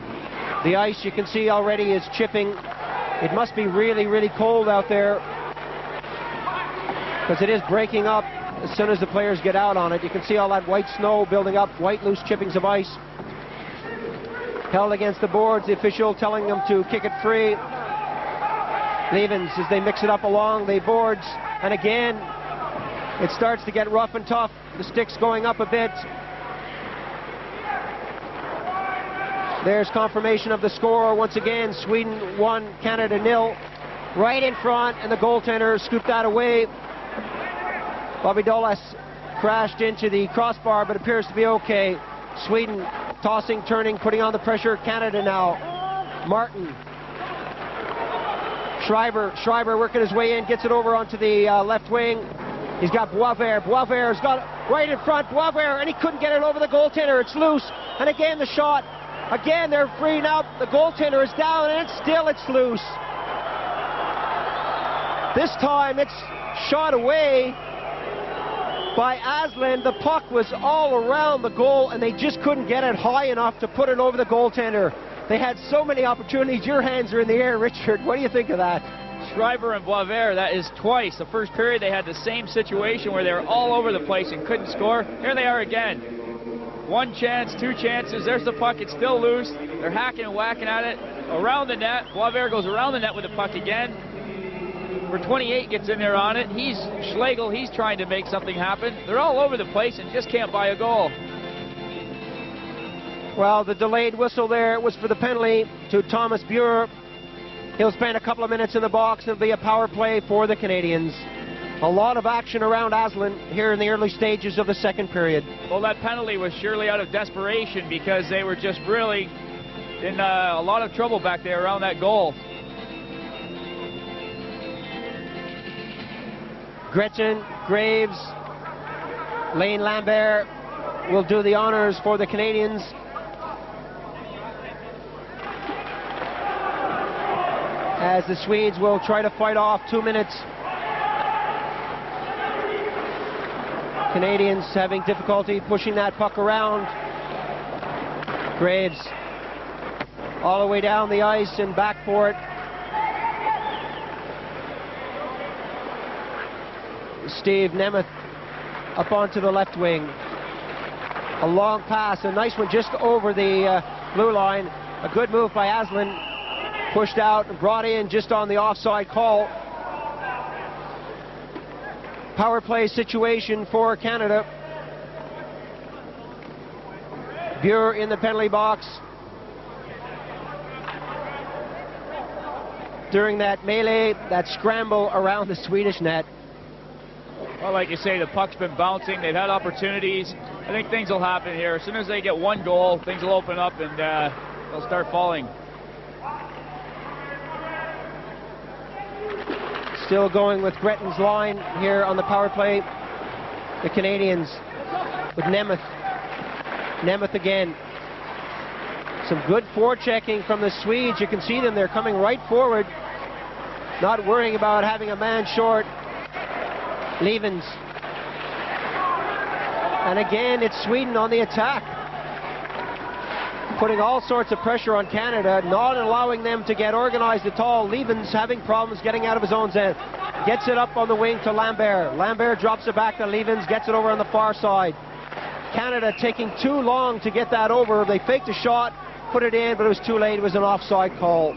The ice, you can see already, is chipping. It must be really, really cold out there, because it is breaking up as soon as the players get out on it. You can see all that white snow building up, white loose chippings of ice. Held against the boards, the official telling them to kick it free. Levens, as they mix it up along the boards, and again, it starts to get rough and tough. The stick's going up a bit. There's confirmation of the score. Once again, Sweden 1, Canada 0. Right in front, and the goaltender scooped that away. Bobby Dolas crashed into the crossbar, but appears to be okay. Sweden tossing, turning, putting on the pressure. Canada now. Martin. Schreiber working his way in, gets it over onto the left wing. He's got Boisvert. Boisvert's got it right in front. Boisvert, and he couldn't get it over the goaltender. It's loose. And again, the shot. Again, they're freeing up. The goaltender is down, and it's loose. This time, it's shot away by Aslan. The puck was all around the goal, and they just couldn't get it high enough to put it over the goaltender. They had so many opportunities. Your hands are in the air, Richard. What do you think of that? Schreiber and Boisvert, that is twice. The first period, they had the same situation where they were all over the place and couldn't score. Here they are again. One chance, two chances. There's the puck. It's still loose. They're hacking and whacking at it. Around the net. Boisvert goes around the net with the puck again. Number 28 gets in there on it. Schlegel, he's trying to make something happen. They're all over the place and just can't buy a goal. Well, the delayed whistle there was for the penalty to Thomas Buer. He'll spend a couple of minutes in the box. It'll be a power play for the Canadians. A lot of action around Aslan here in the early stages of the second period. Well, that penalty was surely out of desperation because they were just really in a lot of trouble back there around that goal. Gretchen, Graves, Lane Lambert will do the honors for the Canadians. As the Swedes will try to fight off 2 minutes. Canadians having difficulty pushing that puck around. Graves all the way down the ice and back for it. Steve Nemeth up onto the left wing. A long pass, a nice one just over the blue line. A good move by Aslan. Pushed out and brought in just on the offside call. Power play situation for Canada. Buer in the penalty box. During that melee, that scramble around the Swedish net. Well, like you say, the puck's been bouncing. They've had opportunities. I think things will happen here. As soon as they get one goal, things will open up and they'll start falling. Still going with Gretton's line here on the power play. The Canadians with Nemeth. Nemeth again. Some good forechecking from the Swedes. You can see them. They're coming right forward. Not worrying about having a man short. Levens. And again, it's Sweden on the attack. Putting all sorts of pressure on Canada, not allowing them to get organized at all. Levens having problems getting out of his own end. Gets it up on the wing to Lambert. Lambert drops it back to Levens, gets it over on the far side. Canada taking too long to get that over. They faked a shot, put it in, but it was too late. It was an offside call.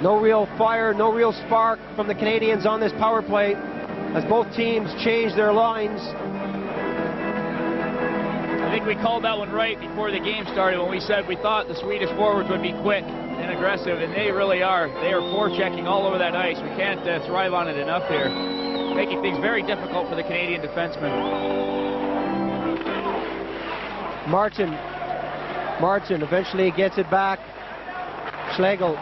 No real fire, no real spark from the Canadians on this power play as both teams changed their lines. I think we called that one right before the game started when we said we thought the Swedish forwards would be quick and aggressive, and they really are. They are forechecking all over that ice. We can't thrive on it enough here, making things very difficult for the Canadian defensemen. Martin eventually gets it back. Schlegel.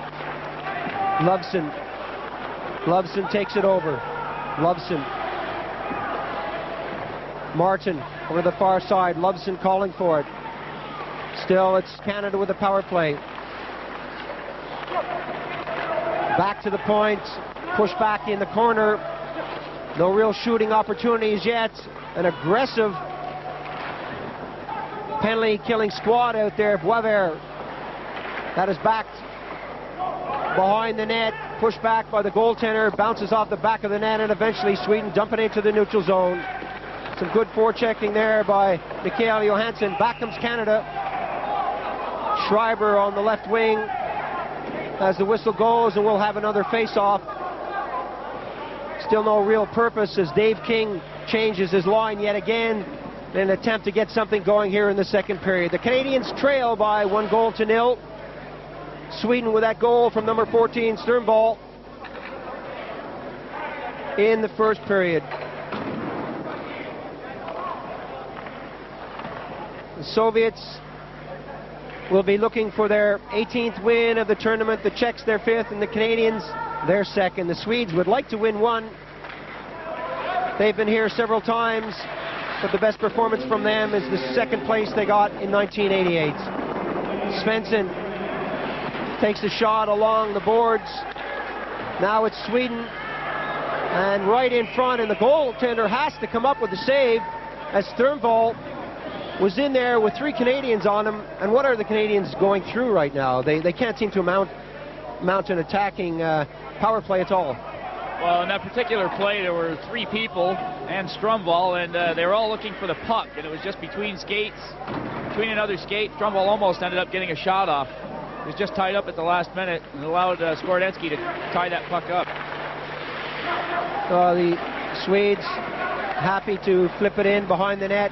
Loveson takes it over. Martin over the far side. Loveson calling for it. Still, it's Canada with the power play. Back to the point. Push back in the corner. No real shooting opportunities yet. An aggressive penalty-killing squad out there. Boisvert. That is backed behind the net. Pushed back by the goaltender. Bounces off the back of the net, and eventually Sweden dump it into the neutral zone. Some good forechecking there by Mikael Johansson. Back comes Canada. Schreiber on the left wing as the whistle goes, and we'll have another face-off. Still no real purpose as Dave King changes his line yet again in an attempt to get something going here in the second period. The Canadians trail by 1-0. Sweden with that goal from number 14, Sternball, in the first period. The Soviets will be looking for their 18th win of the tournament. The Czechs their 5th, and the Canadians their 2nd. The Swedes would like to win one. They've been here several times, but the best performance from them is the 2nd place they got in 1988. Svensson takes a shot along the boards. Now it's Sweden, and right in front, and the goaltender has to come up with the save as Stjernvall was in there with 3 Canadians on him. And what are the Canadians going through right now? They can't seem to mount an attacking power play at all. Well, in that particular play, there were 3 people and Stromvall, and they were all looking for the puck, and it was just between skates, between another skate. Stromvall almost ended up getting a shot off. It was just tied up at the last minute and allowed Skordensky to tie that puck up. The Swedes happy to flip it in behind the net.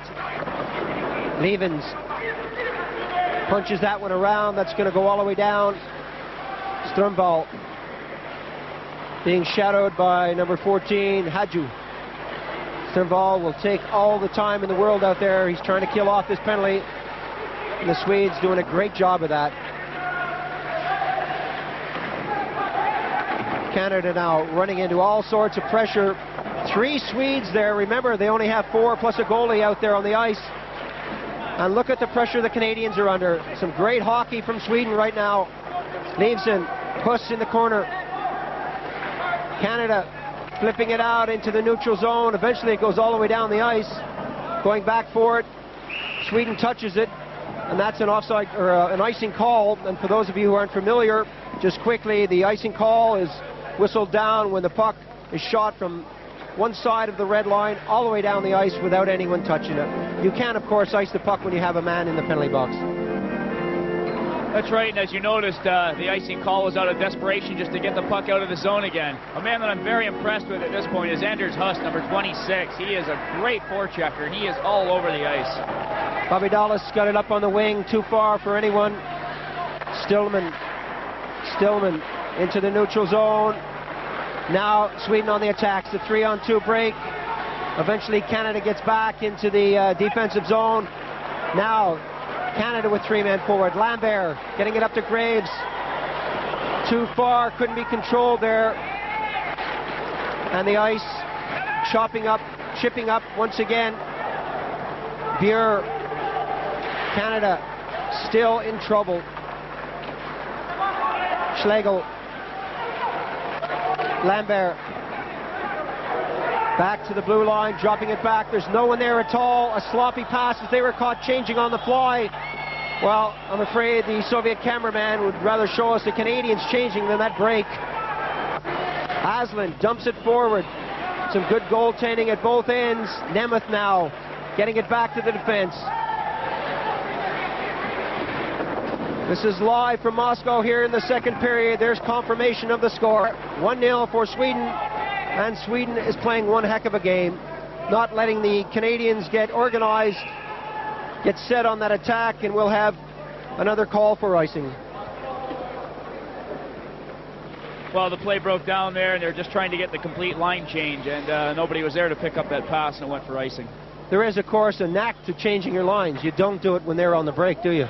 Levens punches that one around. That's going to go all the way down. Stromvall being shadowed by number 14, Hadju. Stromvall will take all the time in the world out there. He's trying to kill off this penalty, and the Swedes doing a great job of that. Canada now running into all sorts of pressure. 3 Swedes there. Remember, they only have 4 plus a goalie out there on the ice. And look at the pressure the Canadians are under. Some great hockey from Sweden right now. Leveson, puss in the corner. Canada flipping it out into the neutral zone. Eventually it goes all the way down the ice. Going back for it. Sweden touches it, and that's an offside or an icing call. And for those of you who aren't familiar, just quickly, the icing call is whistled down when the puck is shot from one side of the red line all the way down the ice without anyone touching it. You can, of course, ice the puck when you have a man in the penalty box. That's right, and as you noticed, the icing call was out of desperation just to get the puck out of the zone again. A man that I'm very impressed with at this point is Anders Hust, number 26. He is a great forechecker, and he is all over the ice. Bobby Dallas got it up on the wing, too far for anyone. Stillman into the neutral zone. Now Sweden on the attacks, the 3-on-2 break. Eventually Canada gets back into the defensive zone. Now Canada with 3 men forward. Lambert getting it up to Graves. Too far, couldn't be controlled there. And the ice chipping up once again. Buer, Canada still in trouble. Schlegel, Lambert, back to the blue line, dropping it back. There's no one there at all. A sloppy pass as they were caught changing on the fly. Well, I'm afraid the Soviet cameraman would rather show us the Canadians changing than that break. Aslan dumps it forward. Some good goaltending at both ends. Nemeth now getting it back to the defense. This is live from Moscow here in the second period. There's confirmation of the score. 1-0 for Sweden, and Sweden is playing one heck of a game, not letting the Canadians get organized, get set on that attack, and we'll have another call for icing. Well, the play broke down there, and they're just trying to get the complete line change, and nobody was there to pick up that pass, and it went for icing. There is, of course, a knack to changing your lines. You don't do it when they're on the break, do you?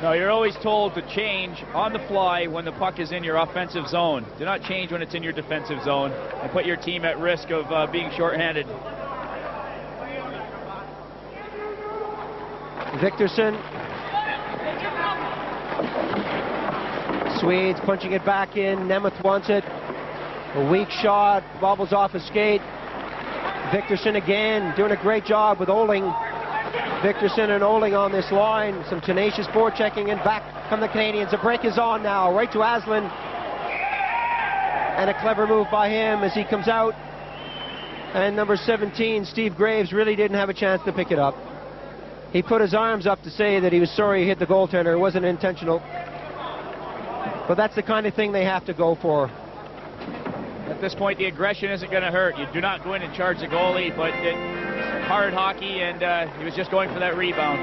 No, you're always told to change on the fly when the puck is in your offensive zone. Do not change when it's in your defensive zone and put your team at risk of being shorthanded. Victorson. Swedes punching it back in. Nemeth wants it. A weak shot. Bobbles off a skate. Victorson again doing a great job with Oling. Victorson and Oling on this line. Some tenacious forechecking, and back come the Canadians. A break is on now. Right to Aslan. And a clever move by him as he comes out. And number 17, Steve Graves, really didn't have a chance to pick it up. He put his arms up to say that he was sorry he hit the goaltender. It wasn't intentional. But that's the kind of thing they have to go for. At this point, the aggression isn't going to hurt. You do not go in and charge the goalie, but hard hockey, and he was just going for that rebound.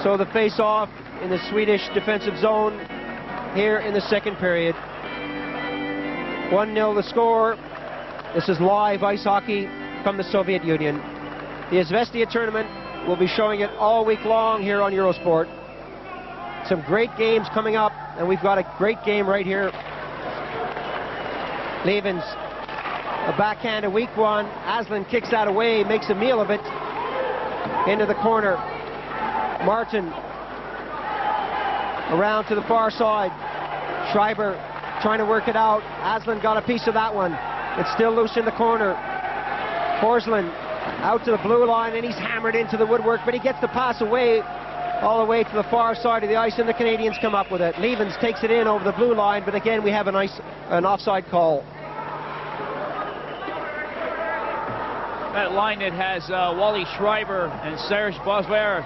So the face-off in the Swedish defensive zone here in the second period. 1-0 the score. This is live ice hockey from the Soviet Union. The Izvestia tournament, we'll be showing it all week long here on Eurosport. Some great games coming up, and we've got a great game right here. Levens, a backhand, a weak one. Aslan kicks that away, makes a meal of it. Into the corner. Martin around to the far side. Schreiber trying to work it out. Aslan got a piece of that one. It's still loose in the corner. Forsland out to the blue line, and he's hammered into the woodwork, but he gets the pass away, all the way to the far side of the ice, and the Canadians come up with it. Levens takes it in over the blue line, but again we have an offside call. That line that has Wally Schreiber and Serge Boswell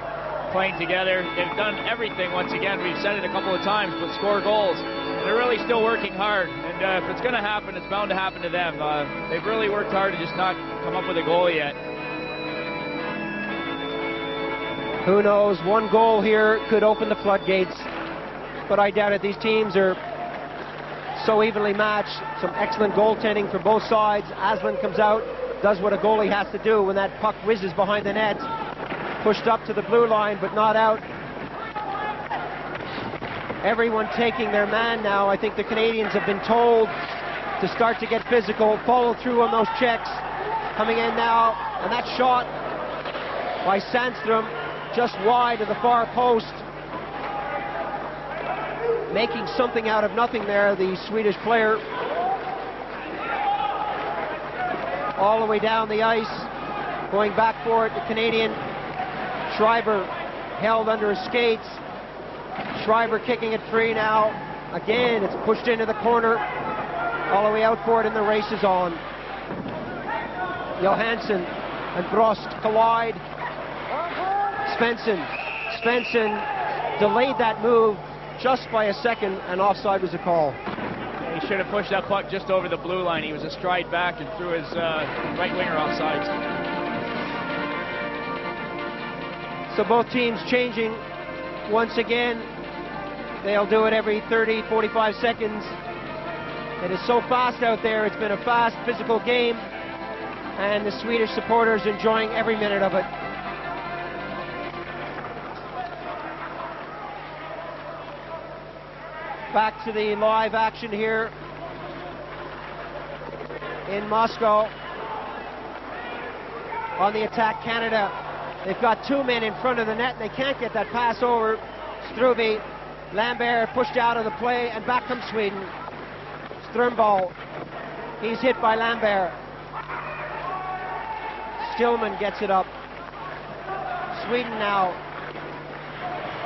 playing together. They've done everything once again. We've said it a couple of times, but score goals. They're really still working hard, and if it's going to happen, it's bound to happen to them. They've really worked hard to just not come up with a goal yet. Who knows, one goal here could open the floodgates, but I doubt it. These teams are so evenly matched. Some excellent goaltending from both sides. Aslan comes out, does what a goalie has to do when that puck whizzes behind the net. Pushed up to the blue line, but not out. Everyone taking their man now. I think the Canadians have been told to start to get physical, follow through on those checks. Coming in now, and that shot by Sandstrom just wide of the far post. Making something out of nothing there, the Swedish player. All the way down the ice, going back for it, the Canadian. Schreiber held under his skates. Schreiber kicking it free now. Again, it's pushed into the corner. All the way out for it, and the race is on. Johansson and Brost collide. Svensson delayed that move just by a second, and offside was a call. He should have pushed that puck just over the blue line. He was a stride back and threw his right winger offside. So both teams changing once again. They'll do it every 30, 45 seconds. It is so fast out there. It's been a fast, physical game, and the Swedish supporters enjoying every minute of it. Back to the live action here in Moscow. On the attack, Canada. They've got two men in front of the net, and they can't get that pass over. Struve, Lambert pushed out of the play, and back comes Sweden. Strömball, he's hit by Lambert. Stillman gets it up. Sweden now.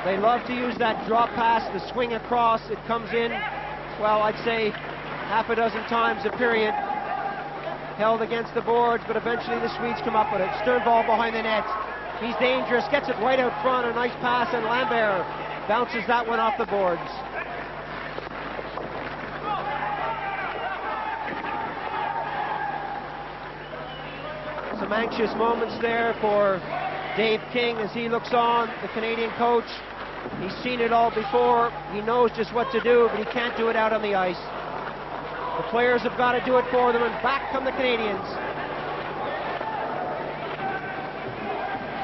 They love to use that drop pass, the swing across. It comes in, well, I'd say half a dozen times a period. Held against the boards, but eventually the Swedes come up with it. Sternball behind the net. He's dangerous, gets it right out front, a nice pass, and Lambert bounces that one off the boards. Some anxious moments there for Dave King as he looks on, the Canadian coach. He's seen it all before. He knows just what to do, but he can't do it out on the ice. The players have got to do it for them, and back come the Canadians.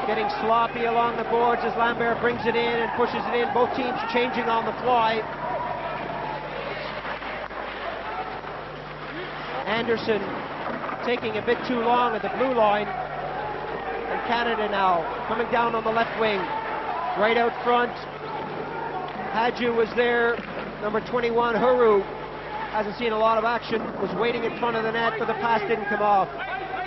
Getting sloppy along the boards as Lambert brings it in and pushes it in. Both teams changing on the fly. Anderson taking a bit too long at the blue line. And Canada now coming down on the left wing. Right out front. Hadju was there. Number 21, Huru, hasn't seen a lot of action. Was waiting in front of the net, but the pass didn't come off.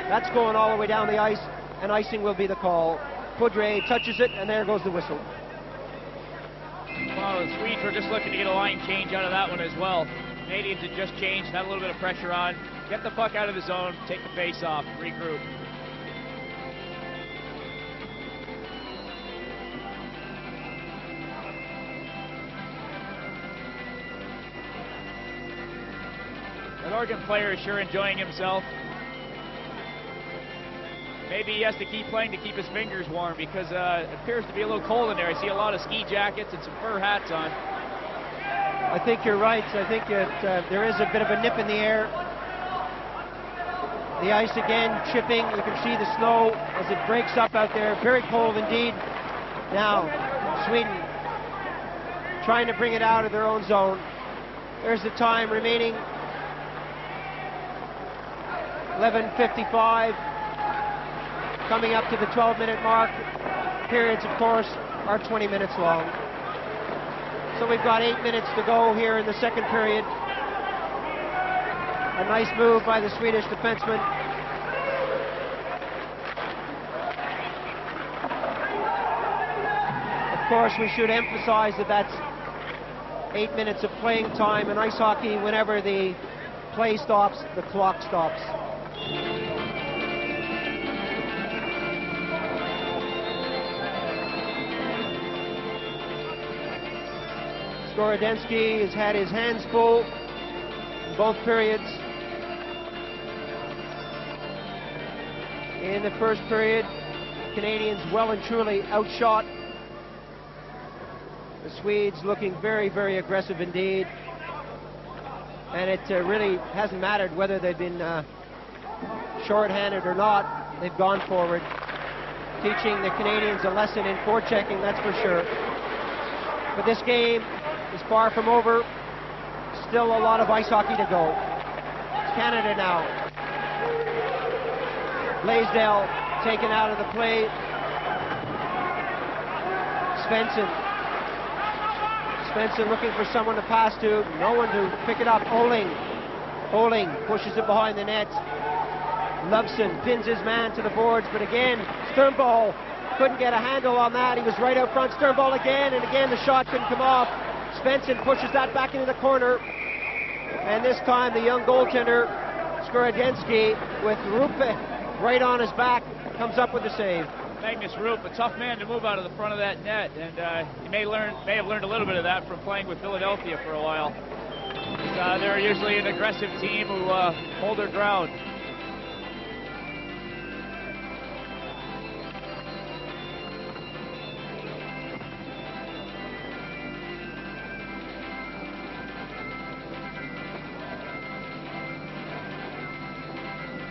That's going all the way down the ice, and icing will be the call. Poudre touches it, and there goes the whistle. Well, the Swedes were just looking to get a line change out of that one as well. Canadians had just changed, had a little bit of pressure on. Get the puck out of the zone, take the face off, regroup. The Oregon player is sure enjoying himself. Maybe he has to keep playing to keep his fingers warm because it appears to be a little cold in there. I see a lot of ski jackets and some fur hats on. I think you're right. I think there is a bit of a nip in the air. The ice again chipping. You can see the snow as it breaks up out there. Very cold indeed. Now, Sweden trying to bring it out of their own zone. There's the time remaining. 11:55. Coming up to the 12-minute mark. Periods, of course, are 20 minutes long. So we've got 8 minutes to go here in the second period. A nice move by the Swedish defenseman. Of course, we should emphasize that that's 8 minutes of playing time in ice hockey. Whenever the play stops, the clock stops. Skorodensky has had his hands full in both periods. In the first period, Canadians well and truly outshot. The Swedes looking very, very aggressive indeed. And it really hasn't mattered whether they've been short-handed or not. They've gone forward, teaching the Canadians a lesson in forechecking, that's for sure. But this game is far from over. Still a lot of ice hockey to go. It's Canada now. Blaisdell taken out of the play. Svensson looking for someone to pass to. No one to pick it up. Oling pushes it behind the net. Loveson pins his man to the boards, but again, Sternball couldn't get a handle on that. He was right out front. Sternball again, and again the shot couldn't come off. Svensson pushes that back into the corner. And this time the young goaltender, Skorodensky, with Rupe right on his back, comes up with the save. Magnus Rupe, a tough man to move out of the front of that net, and he may have learned a little bit of that from playing with Philadelphia for a while. They're usually an aggressive team who hold their ground.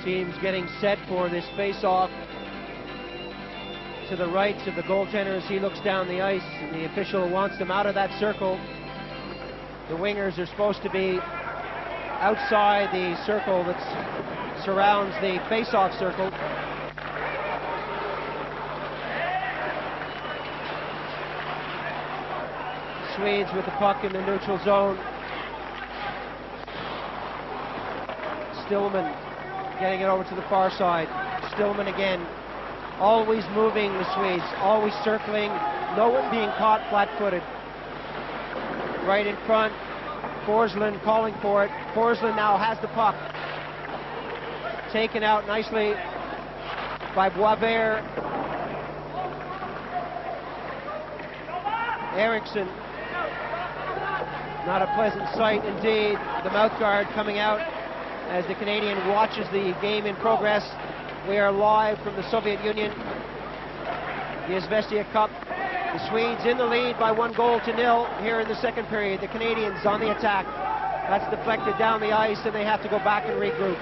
Teams getting set for this face-off. To the right of the goaltender as he looks down the ice, and the official wants them out of that circle. The wingers are supposed to be outside the circle that surrounds the face-off circle. Swedes with the puck in the neutral zone. Stillman getting it over to the far side. Stillman again. Always moving, the Swedes, always circling, no one being caught flat-footed. Right in front, Forsland calling for it. Forsland now has the puck. Taken out nicely by Boisvert. Eriksson, not a pleasant sight indeed. The mouth guard coming out as the Canadian watches the game in progress. We are live from the Soviet Union, the Izvestia Cup. The Swedes in the lead by 1-0 here in the second period. The Canadians on the attack. That's deflected down the ice, and they have to go back and regroup.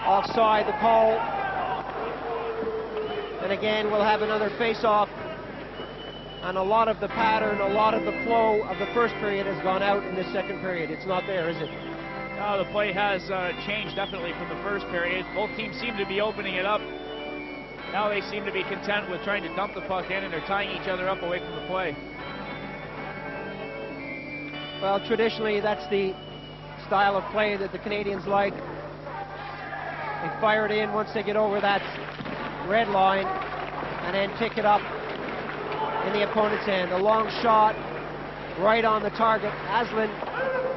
Offside, the call. And again, we'll have another face-off. And a lot of the pattern, a lot of the flow of the first period has gone out in this second period. It's not there, is it? No, the play has changed definitely from the first period. Both teams seem to be opening it up. Now they seem to be content with trying to dump the puck in, and they're tying each other up away from the play. Well, traditionally, that's the style of play that the Canadians like. They fire it in once they get over that red line, and then pick it up in the opponent's end. A long shot right on the target. Aslan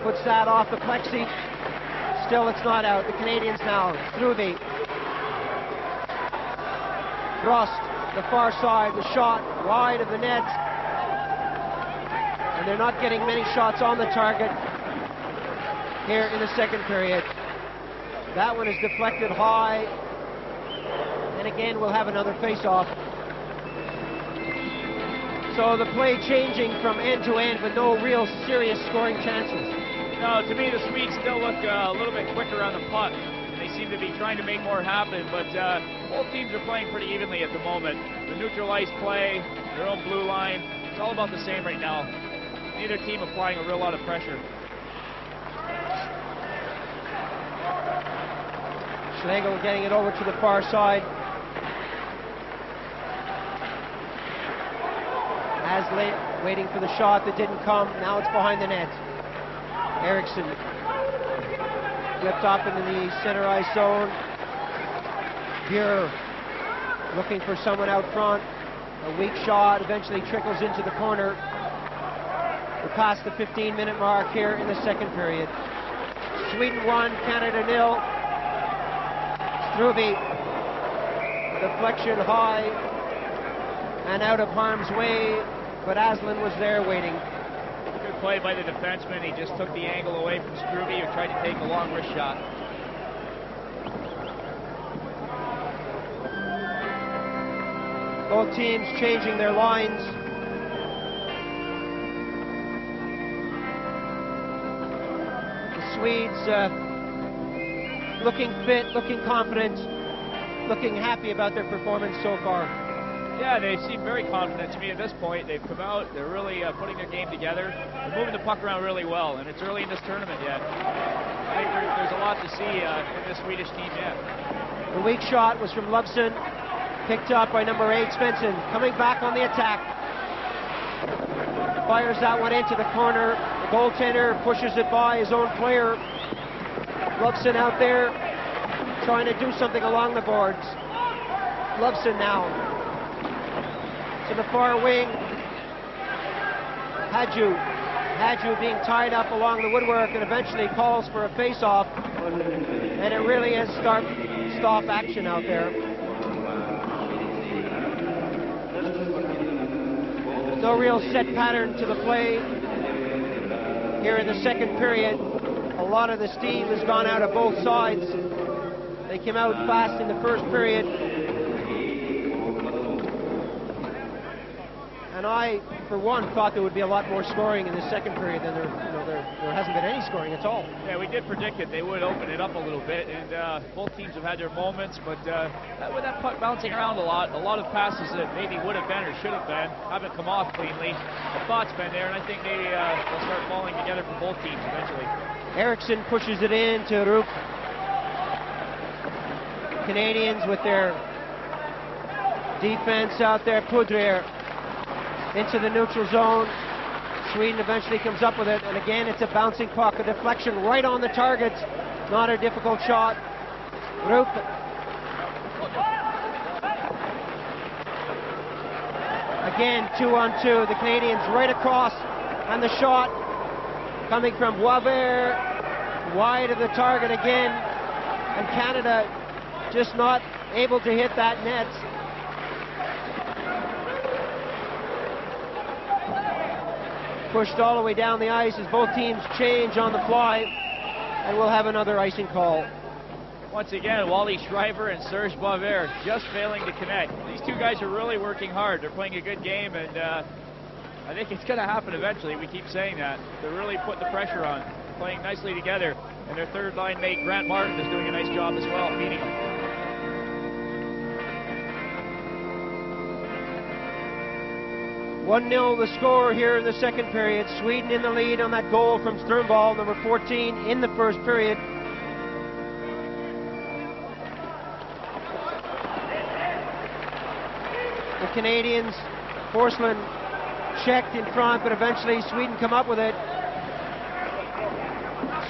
puts that off the plexi. Still, it's not out. The Canadians now through the thrust, the far side, the shot wide of the net. And they're not getting many shots on the target here in the second period. That one is deflected high. And again, we'll have another face-off. So the play changing from end to end, but no real serious scoring chances. No, to me the Swedes still look a little bit quicker on the puck. They seem to be trying to make more happen, but both teams are playing pretty evenly at the moment. The neutral ice play, their own blue line, it's all about the same right now. Neither team applying a real lot of pressure. Schlegel getting it over to the far side. Haslett waiting for the shot that didn't come. Now it's behind the net. Eriksson flipped up into the center ice zone. Buer looking for someone out front. A weak shot eventually trickles into the corner. We're past the 15-minute mark here in the second period. Sweden 1, Canada 0. Struve, deflection high and out of harm's way, but Aslan was there waiting. Good play by the defenseman. He just took the angle away from Struve, who tried to take a long wrist shot. Both teams changing their lines. The Swedes looking fit, looking confident, looking happy about their performance so far. Yeah, they seem very confident to me at this point. They've come out, they're really putting their game together. They're moving the puck around really well, and it's early in this tournament yet. I think there's a lot to see from this Swedish team yet. The weak shot was from Lubson, picked up by number 8, Svensson, coming back on the attack. Fires that one into the corner. The goaltender pushes it by his own player. Lubson out there trying to do something along the boards. Lubson now to the far wing. Hadju being tied up along the woodwork and eventually calls for a face-off. And it really is stop action out there. No real set pattern to the play here in the second period. A lot of the steam has gone out of both sides. They came out fast in the first period. And I, for one, thought there would be a lot more scoring in the second period than there hasn't been any scoring at all. Yeah, we did predict it. They would open it up a little bit, and both teams have had their moments, but with that puck bouncing around a lot of passes that maybe would have been or should have been haven't come off cleanly. The thought's been there, and I think they'll start falling together for both teams eventually. Eriksson pushes it in to Rupp. Canadians with their defense out there. Poudrier into the neutral zone. Sweden eventually comes up with it, and again it's a bouncing puck, a deflection right on the target. Not a difficult shot. Rupp. Again, 2-on-2. The Canadians right across, and the shot coming from Boisvert, wide of the target again, and Canada just not able to hit that net. Pushed all the way down the ice as both teams change on the fly, and we'll have another icing call. Once again, Wally Shriver and Serge Boisvert just failing to connect. These two guys are really working hard. They're playing a good game, and I think it's going to happen eventually. We keep saying that. They're really putting the pressure on, playing nicely together. And their third line mate, Grant Martin, is doing a nice job as well, feeding them. 1-0 the score here in the second period. Sweden in the lead on that goal from Strömball, number 14, in the first period. The Canadians, Forsland checked in front, but eventually Sweden come up with it.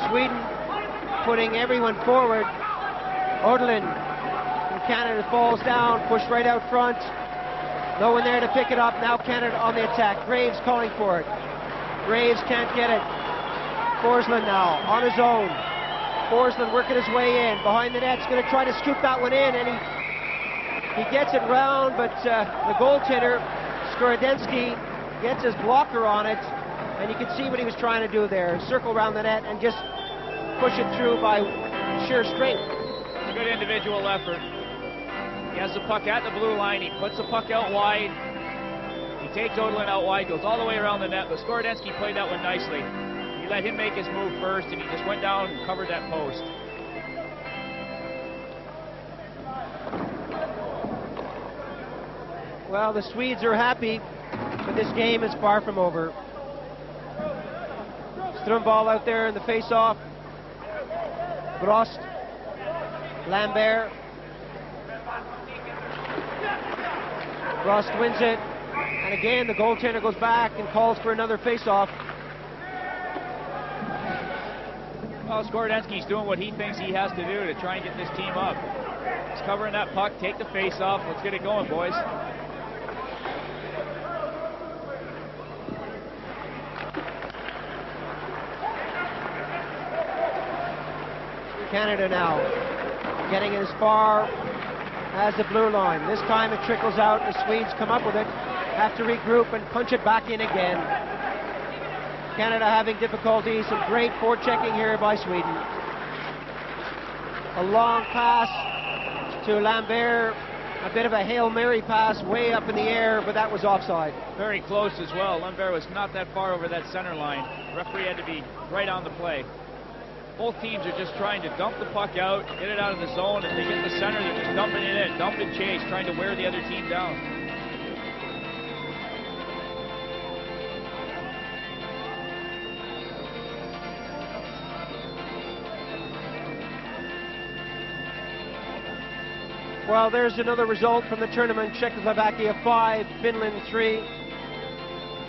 Sweden putting everyone forward. Odelin from Canada falls down, pushed right out front. No one there to pick it up. Now Canada on the attack. Graves calling for it. Graves can't get it. Forsland now on his own. Forsland working his way in. Behind the net's going to try to scoop that one in, and he gets it round, but the goaltender, Skorodensky, gets his blocker on it, and you can see what he was trying to do there. Circle around the net and just push it through by sheer strength. A good individual effort. He has the puck at the blue line. He puts the puck out wide. He takes Odelin out wide, goes all the way around the net, but Skorodensky played that one nicely. He let him make his move first, and he just went down and covered that post. Well, the Swedes are happy, but this game is far from over. Strömball out there in the face-off. Brost. Lambert. Brost wins it. And again, the goaltender goes back and calls for another face-off. Well, Skordensky's doing what he thinks he has to do to try and get this team up. He's covering that puck, take the face-off. Let's get it going, boys. Canada now getting as far as the blue line. This time it trickles out. The Swedes come up with it, have to regroup and punch it back in again. Canada having difficulty. Some great forechecking here by Sweden. A long pass to Lambert. A bit of a Hail Mary pass way up in the air, but that was offside. Very close as well. Lambert was not that far over that center line. The referee had to be right on the play. Both teams are just trying to dump the puck out, get it out of the zone. If they get the center, they're just dumping it in, dump and chase, trying to wear the other team down. Well, there's another result from the tournament. Czechoslovakia 5, Finland 3.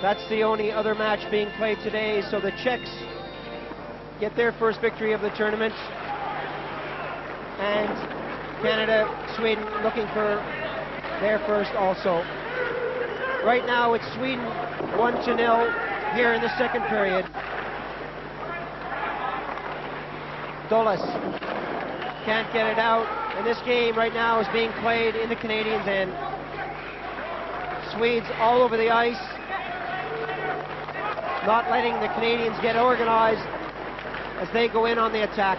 That's the only other match being played today, so the Czechs get their first victory of the tournament. And Canada, Sweden looking for their first also. Right now it's Sweden 1-0 here in the second period. Dolas can't get it out. And this game right now is being played in the Canadians' end. Swedes all over the ice, not letting the Canadians get organized as they go in on the attack.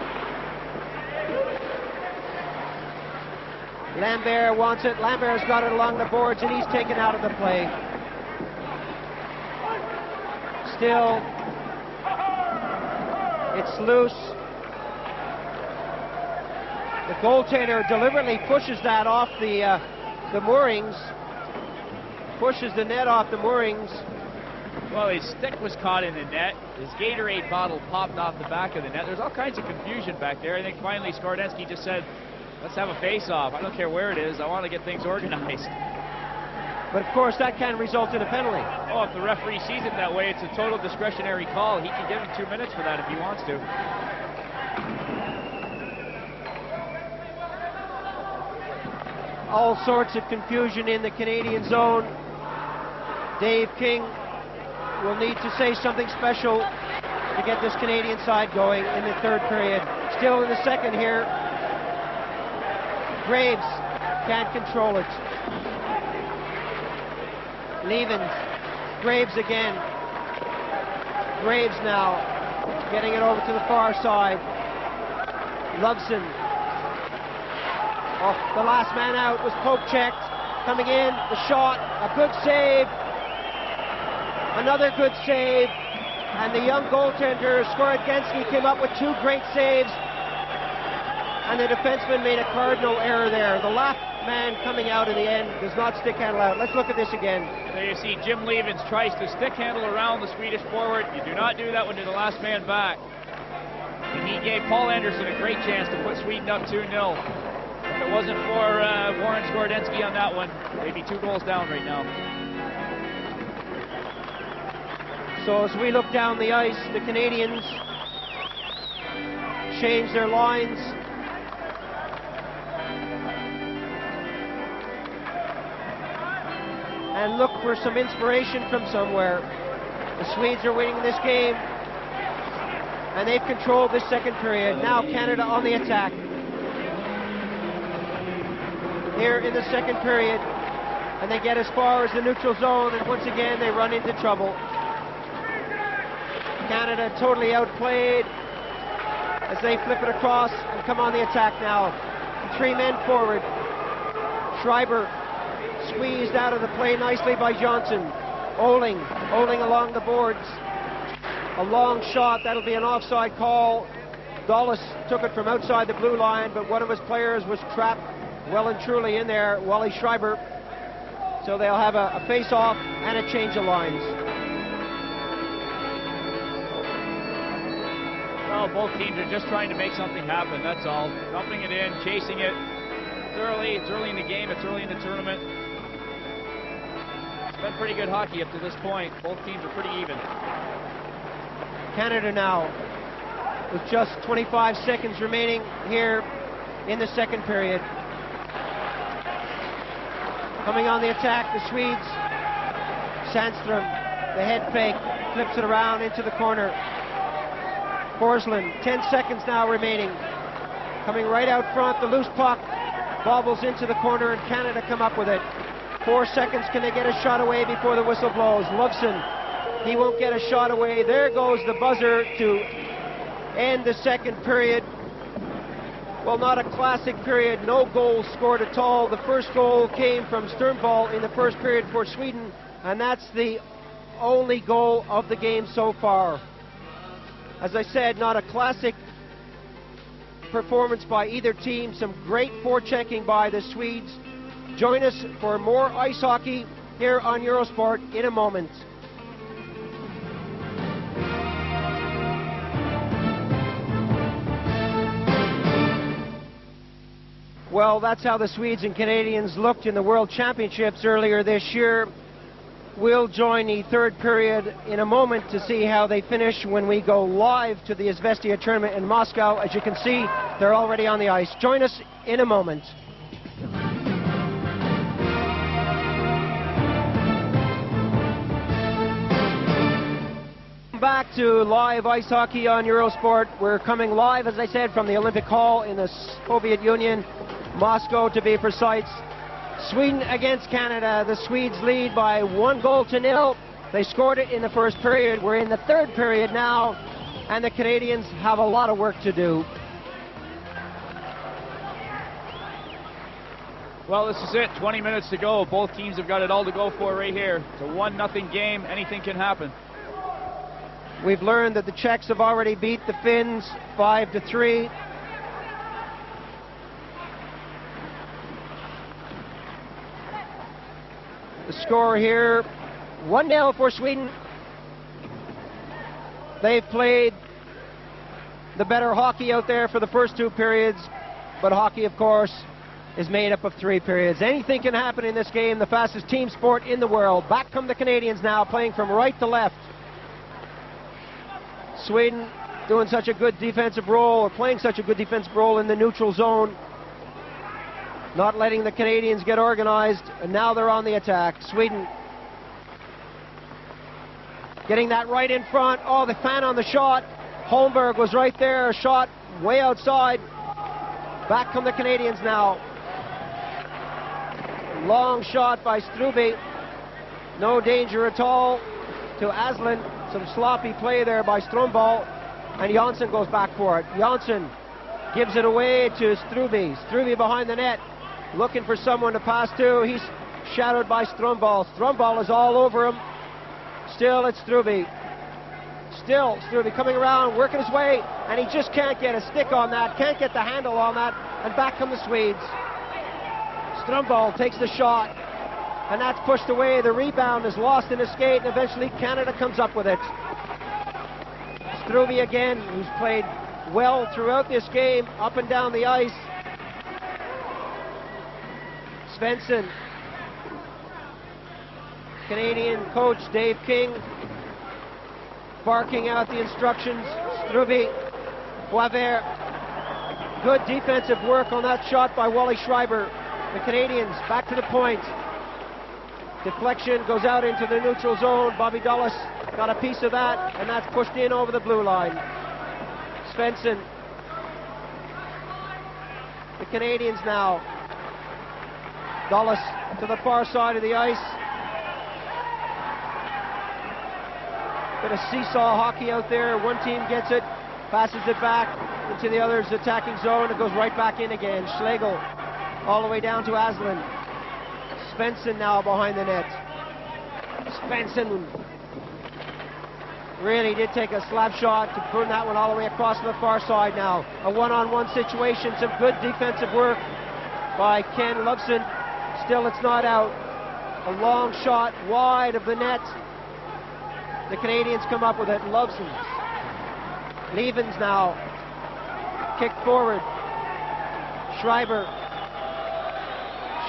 Lambert wants it. Lambert's got it along the boards, and he's taken out of the play. Still, it's loose. The goaltender deliberately pushes that off the moorings, pushes the net off the moorings. Well, his stick was caught in the net. His Gatorade bottle popped off the back of the net. There's all kinds of confusion back there. I think finally Skordensky just said, let's have a face-off. I don't care where it is. I want to get things organized. But, of course, that can result in a penalty. Oh, if the referee sees it that way, it's a total discretionary call. He can give him 2 minutes for that if he wants to. All sorts of confusion in the Canadian zone. Dave King will need to say something special to get this Canadian side going in the third period. Still in the second here. Graves can't control it. Levens, Graves again. Graves now getting it over to the far side. Loveson. Oh, the last man out was poke checked. Coming in, the shot, a good save. Another good save. And the young goaltender, Skordensky, came up with 2 great saves. And the defenseman made a cardinal error there. The last man coming out in the end does not stick handle out. Let's look at this again. There you see Jim Levens tries to stick handle around the Swedish forward. You do not do that when you're the last man back. And he gave Paul Anderson a great chance to put Sweden up 2-0. If it wasn't for Warren Skordensky on that one, they'd be 2 goals down right now. So as we look down the ice, the Canadians change their lines. And look for some inspiration from somewhere. The Swedes are winning this game, and they've controlled this second period. Now Canada on the attack. Here in the second period, and they get as far as the neutral zone, and once again they run into trouble. Canada totally outplayed as they flip it across and come on the attack now. 3 men forward. Schreiber squeezed out of the play nicely by Johnson. Oling along the boards. A long shot, that'll be an offside call. Dulles took it from outside the blue line, but one of his players was trapped well and truly in there, Wally Schreiber. So they'll have a face-off and a change of lines. Well, both teams are just trying to make something happen, that's all. Dumping it in, chasing it. It's early in the game, it's early in the tournament. It's been pretty good hockey up to this point. Both teams are pretty even. Canada now, with just 25 seconds remaining here in the second period. Coming on the attack, the Swedes. Sandström, the head fake, flips it around into the corner. Forsland, 10 seconds now remaining. Coming right out front, the loose puck bobbles into the corner, and Canada come up with it. 4 seconds, can they get a shot away before the whistle blows? Loveson, he won't get a shot away. There goes the buzzer to end the second period. Well, not a classic period, no goals scored at all. The first goal came from Stjernvall in the first period for Sweden, and that's the only goal of the game so far. As I said, not a classic performance by either team. Some great forechecking by the Swedes. Join us for more ice hockey here on Eurosport in a moment. Well, that's how the Swedes and Canadians looked in the World Championships earlier this year. We'll join the third period in a moment to see how they finish when we go live to the Izvestia tournament in Moscow. As you can see, they're already on the ice. Join us in a moment. Back to live ice hockey on Eurosport. We're coming live, as I said, from the Olympic Hall in the Soviet Union, Moscow to be precise. Sweden against Canada. The Swedes lead by 1-0. They scored it in the first period. We're in the third period now, and the Canadians have a lot of work to do. Well, this is it. 20 minutes to go. Both teams have got it all to go for right here. It's a 1-0 game. Anything can happen. We've learned that the Czechs have already beat the Finns 5-3. The score here, 1-0 for Sweden. They've played the better hockey out there for the first two periods, but hockey, of course, is made up of 3 periods. Anything can happen in this game, the fastest team sport in the world. Back come the Canadians now, playing from right to left. Sweden doing such a good defensive role, or playing such a good defensive role in the neutral zone, not letting the Canadians get organized, and now they're on the attack. Sweden getting that right in front. Oh, the fan on the shot. Holmberg was right there, a shot way outside. Back come the Canadians now. Long shot by Strube. No danger at all to Aslan. Some sloppy play there by Strömbal, and Janssen goes back for it. Janssen gives it away to Strube. Strube behind the net, looking for someone to pass to. He's shadowed by Strömbal. Strömbal is all over him. Still, it's Strube. Still, Strube coming around, working his way, and he just can't get a stick on that, can't get the handle on that, and back come the Swedes. Strömbal takes the shot, and that's pushed away. The rebound is lost in a skate, and eventually Canada comes up with it. Strube again, who's played well throughout this game, up and down the ice. Svensson. Canadian coach Dave King barking out the instructions. Strube, Boisvert. Good defensive work on that shot by Wally Schreiber. The Canadians back to the point. Deflection goes out into the neutral zone. Bobby Dulles got a piece of that, and that's pushed in over the blue line. Svensson. The Canadians now. Dulles to the far side of the ice. Bit of seesaw hockey out there. One team gets it, passes it back into the other's attacking zone. It goes right back in again. Schlegel all the way down to Aslan. Svensson now behind the net. Svensson Really did take a slap shot to burn that one all the way across to the far side now. A one-on-one situation, some good defensive work by Ken Loveson. Still, it's not out. A long shot wide of the net. The Canadians come up with it. Loveson. Levens now. Kick forward. Schreiber.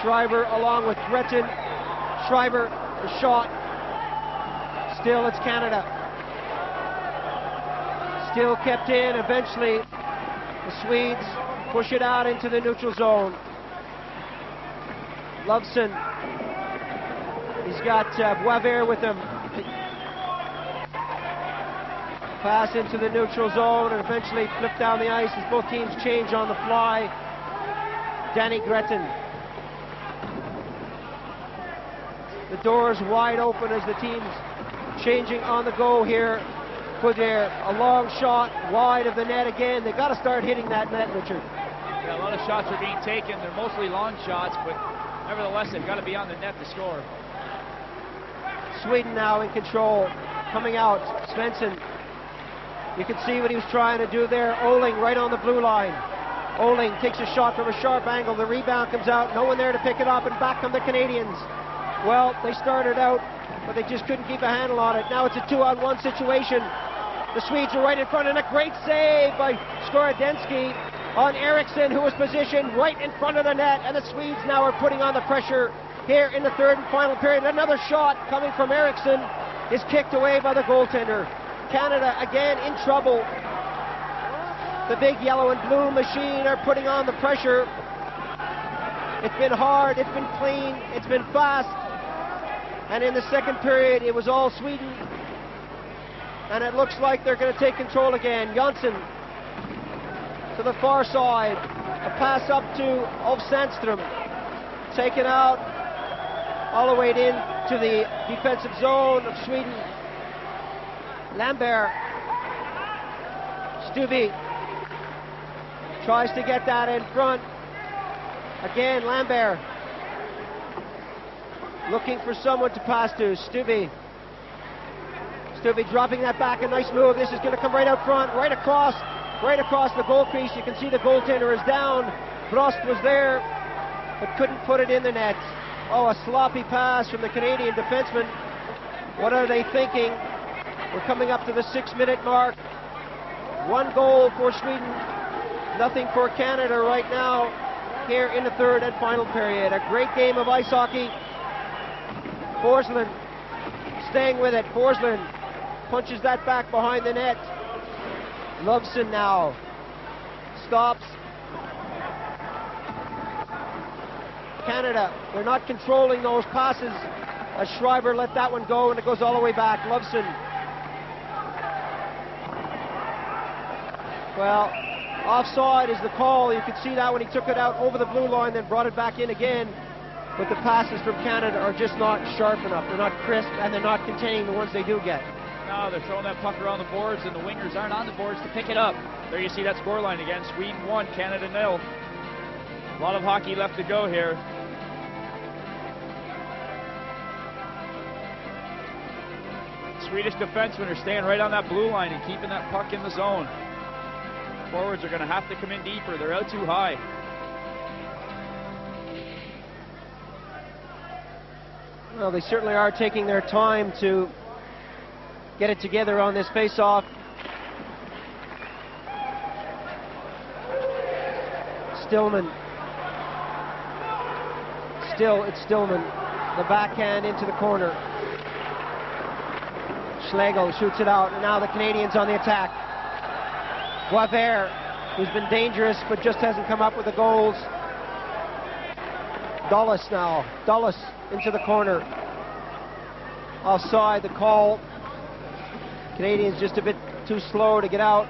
Schreiber along with Gretton. Schreiber, the shot. Still, it's Canada. Still kept in. Eventually, the Swedes push it out into the neutral zone. Loveson. He's got Boisvert with him. Pass into the neutral zone and eventually flip down the ice as both teams change on the fly. Danny Gretton. The doors wide open as the teams changing on the go here. Couder, a long shot wide of the net again. They've got to start hitting that net, Richard. Yeah, a lot of shots are being taken. They're mostly long shots, but nevertheless, they've got to be on the net to score. Sweden now in control. Coming out, Svensson. You can see what he was trying to do there. Oling right on the blue line. Oling takes a shot from a sharp angle. The rebound comes out. No one there to pick it up, and back come the Canadians. Well, they started out, but they just couldn't keep a handle on it. Now it's a 2-on-1 situation. The Swedes are right in front, and a great save by Skorodensky on Eriksson, who was positioned right in front of the net, and the Swedes now are putting on the pressure here in the third and final period. Another shot coming from Eriksson is kicked away by the goaltender. Canada again in trouble. The big yellow and blue machine are putting on the pressure. It's been hard, it's been clean, it's been fast. And in the second period, it was all Sweden. And it looks like they're going to take control again. Jonsson to the far side. A pass up to Ulf Sandström. Taken out all the way into the defensive zone of Sweden. Lambert. Stubbe tries to get that in front. Again, Lambert looking for someone to pass to. Stubbe dropping that back. A nice move. This is going to come right out front, right across the goal crease. You can see the goaltender is down. Frost was there, but couldn't put it in the net. Oh, a sloppy pass from the Canadian defenseman. What are they thinking? We're coming up to the 6-minute mark. 1 goal for Sweden, nothing for Canada right now here in the third and final period. A great game of ice hockey. Forsland staying with it. Forsland punches that back behind the net. Loveson now stops. Canada, they're not controlling those passes as Schreiber let that one go and it goes all the way back. Loveson. Well, offside is the call. You could see that when he took it out over the blue line, then brought it back in again. But the passes from Canada are just not sharp enough. They're not crisp, and they're not containing the ones they do get. No, they're throwing that puck around the boards, and the wingers aren't on the boards to pick it up. There you see that scoreline again. Sweden 1, Canada 0. A lot of hockey left to go here. Swedish defensemen are staying right on that blue line and keeping that puck in the zone. Forwards are going to have to come in deeper. They're out too high. Well, they certainly are taking their time to get it together on this face-off. Stillman. Still, it's Stillman. The backhand into the corner. Schlegel shoots it out, and now the Canadians on the attack. Boisvert, who's been dangerous but just hasn't come up with the goals. Dulles now. Dulles into the corner. Offside, the call. Canadians just a bit too slow to get out.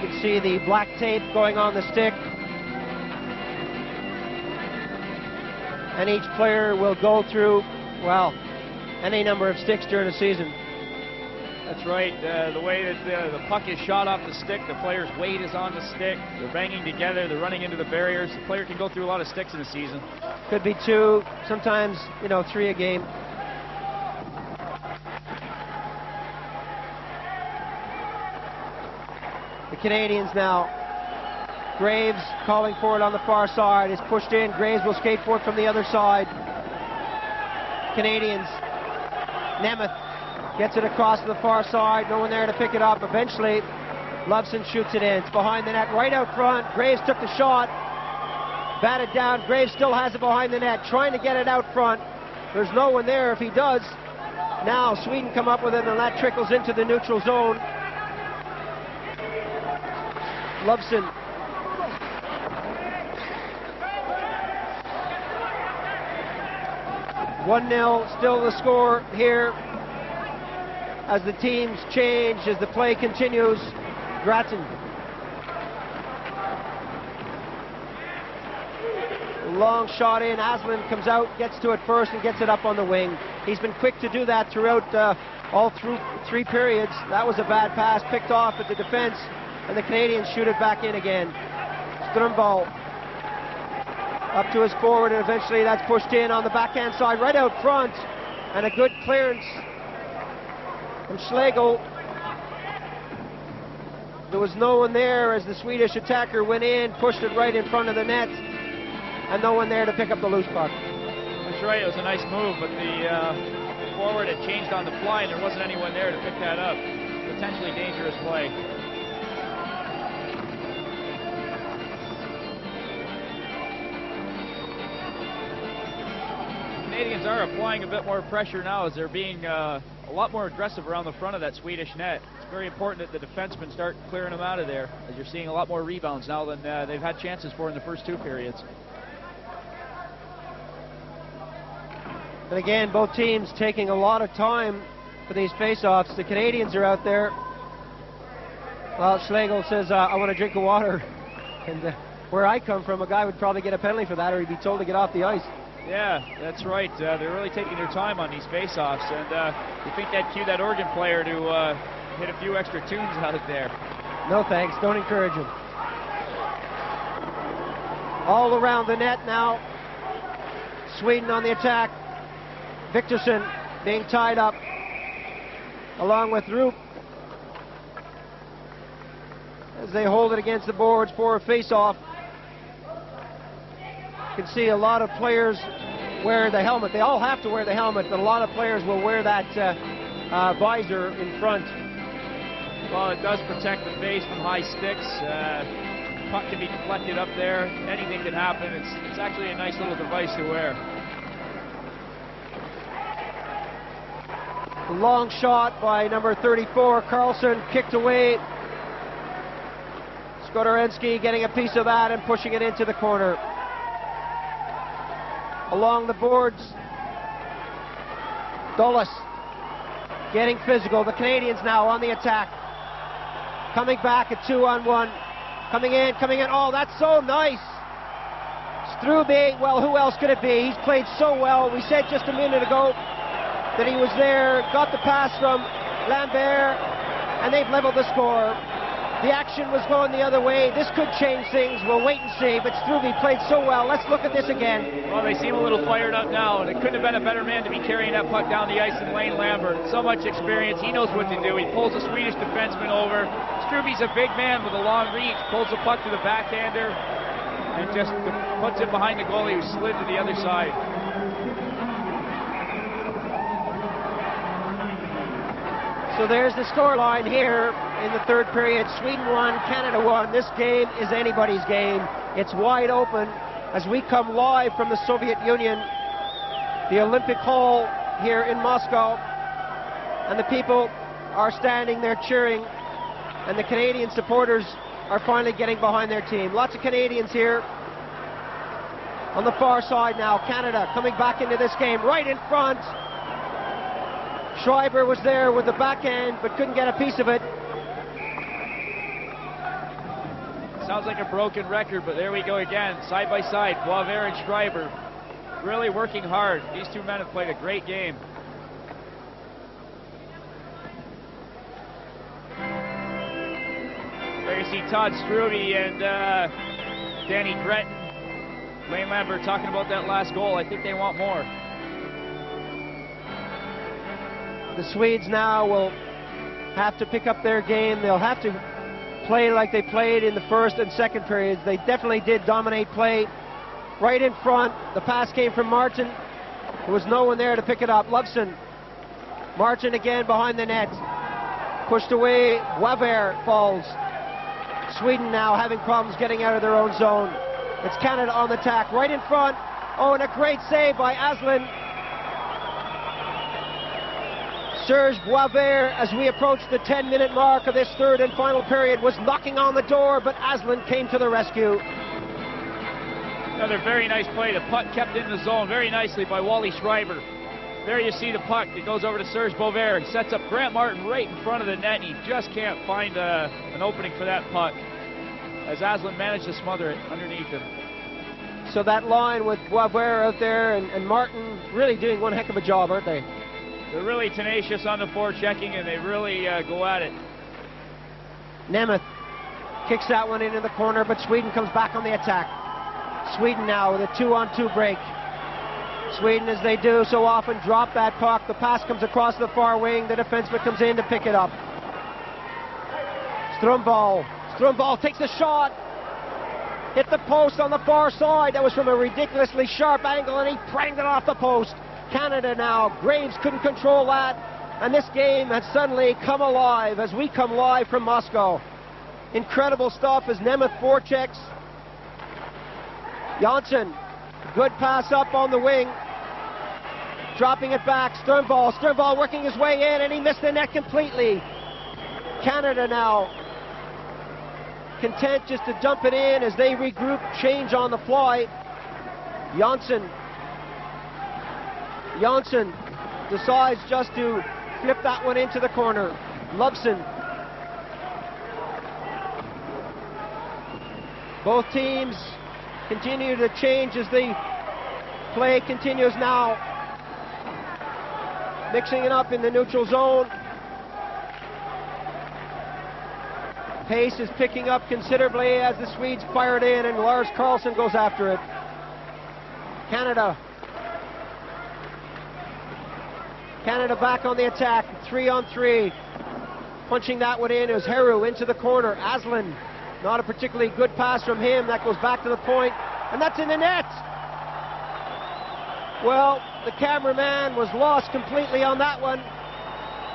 You can see the black tape going on the stick. And each player will go through, well, any number of sticks during the season. That's right. The way that the puck is shot off the stick, the player's weight is on the stick. They're banging together. They're running into the barriers. The player can go through a lot of sticks in a season. Could be 2, sometimes, 3 a game. Canadians now. Graves calling for it on the far side. Is pushed in. Graves will skate for it from the other side. Canadians. Nemeth gets it across to the far side. No one there to pick it up. Eventually, Loveson shoots it in. It's behind the net, right out front. Graves took the shot. Batted down. Graves still has it behind the net, trying to get it out front. There's no one there. If he does, now Sweden come up with it, and that trickles into the neutral zone. Loveson. 1-0, still the score here as the teams change, as the play continues. Grattan. Long shot in. Aslan comes out, gets to it first, and gets it up on the wing. He's been quick to do that throughout all through 3 periods. That was a bad pass, picked off at the defense, and the Canadians shoot it back in again. Strömbal up to his forward, and eventually that's pushed in on the backhand side, right out front, and a good clearance from Schlegel. There was no one there as the Swedish attacker went in, pushed it right in front of the net, and no one there to pick up the loose puck. That's right, it was a nice move, but the forward had changed on the fly, and there wasn't anyone there to pick that up. Potentially dangerous play. Canadians are applying a bit more pressure now as they're being a lot more aggressive around the front of that Swedish net. It's very important that the defensemen start clearing them out of there, as you're seeing a lot more rebounds now than they've had chances for in the first 2 periods. And again, both teams taking a lot of time for these face-offs. The Canadians are out there. Well, Schlegel says, I want a drink of water. And where I come from, a guy would probably get a penalty for that, or he'd be told to get off the ice. Yeah, that's right. They're really taking their time on these face-offs, and you think that'd cue that organ player to hit a few extra tunes out of there. No thanks, don't encourage him. All around the net now. Sweden on the attack. Victorson being tied up along with Roop as they hold it against the boards for a face-off. You can see a lot of players wear the helmet. They all have to wear the helmet, but a lot of players will wear that visor in front. Well, it does protect the face from high sticks. Puck can be deflected up there. Anything can happen. It's actually a nice little device to wear. Long shot by number 34, Carlson, kicked away. Skodorensky getting a piece of that and pushing it into the corner. Along the boards, Dulles getting physical. The Canadians now on the attack. Coming back at 2-on-1. Coming in. Oh, that's so nice. Strube, well, who else could it be? He's played so well. We said just a minute ago that he was there, got the pass from Lambert, and they've leveled the score. The action was going the other way. This could change things. We'll wait and see, but Strube played so well. Let's look at this again. Well, they seem a little fired up now, and it couldn't have been a better man to be carrying that puck down the ice than Lane Lambert. So much experience. He knows what to do. He pulls the Swedish defenseman over. Strube's a big man with a long reach, pulls the puck to the backhander, and just puts it behind the goalie who slid to the other side. So there's the scoreline here in the 3rd period. Sweden 1, Canada 1. This game is anybody's game. It's wide open as we come live from the Soviet Union, the Olympic Hall here in Moscow. And the people are standing there cheering, and the Canadian supporters are finally getting behind their team. Lots of Canadians here. On the far side now, Canada coming back into this game right in front. Schreiber was there with the backhand, but couldn't get a piece of it. Sounds like a broken record, but there we go again, side by side, Boisvert and Schreiber. Really working hard. These two men have played a great game. There you see Todd Strube and Danny Gretton. Lane Lambert talking about that last goal. I think they want more. The Swedes now will have to pick up their game. They'll have to play like they played in the first and second periods. They definitely did dominate play right in front. The pass came from Martin. There was no one there to pick it up. Loveson. Martin again behind the net. Pushed away. Boisvert falls. Sweden now having problems getting out of their own zone. It's Canada on the attack right in front. Oh, and a great save by Aslan. Serge Boisvert, as we approach the 10-minute mark of this third and final period, was knocking on the door, but Aslan came to the rescue. Another very nice play. The puck kept in the zone very nicely by Wally Schreiber. There you see the puck. It goes over to Serge Boisvert. He sets up Grant Martin right in front of the net, and he just can't find an opening for that puck, as Aslan managed to smother it underneath him. So that line with Boisvert out there and Martin really doing one heck of a job, aren't they? They're really tenacious on the forechecking, and they really go at it. Nemeth kicks that one into the corner, but Sweden comes back on the attack. Sweden now with a 2-on-2 break. Sweden, as they do so often, drop that puck. The pass comes across the far wing. The defenseman comes in to pick it up. Strumball takes a shot. Hit the post on the far side. That was from a ridiculously sharp angle, and he pranged it off the post. Canada now. Graves couldn't control that, and this game has suddenly come alive as we come live from Moscow. Incredible stuff as Nemeth forechecks. Janssen, good pass up on the wing, dropping it back. Sternball working his way in, and he missed the net completely. Canada now content just to dump it in as they regroup, change on the fly. Janssen decides just to flip that one into the corner. Loveson. Both teams continue to change as the play continues now. Mixing it up in the neutral zone. Pace is picking up considerably as the Swedes fire it in, and Lars Carlson goes after it. Canada back on the attack, 3-on-3. Punching that one in. It was Heru into the corner. Aslan, not a particularly good pass from him. That goes back to the point, and that's in the net. Well, the cameraman was lost completely on that one,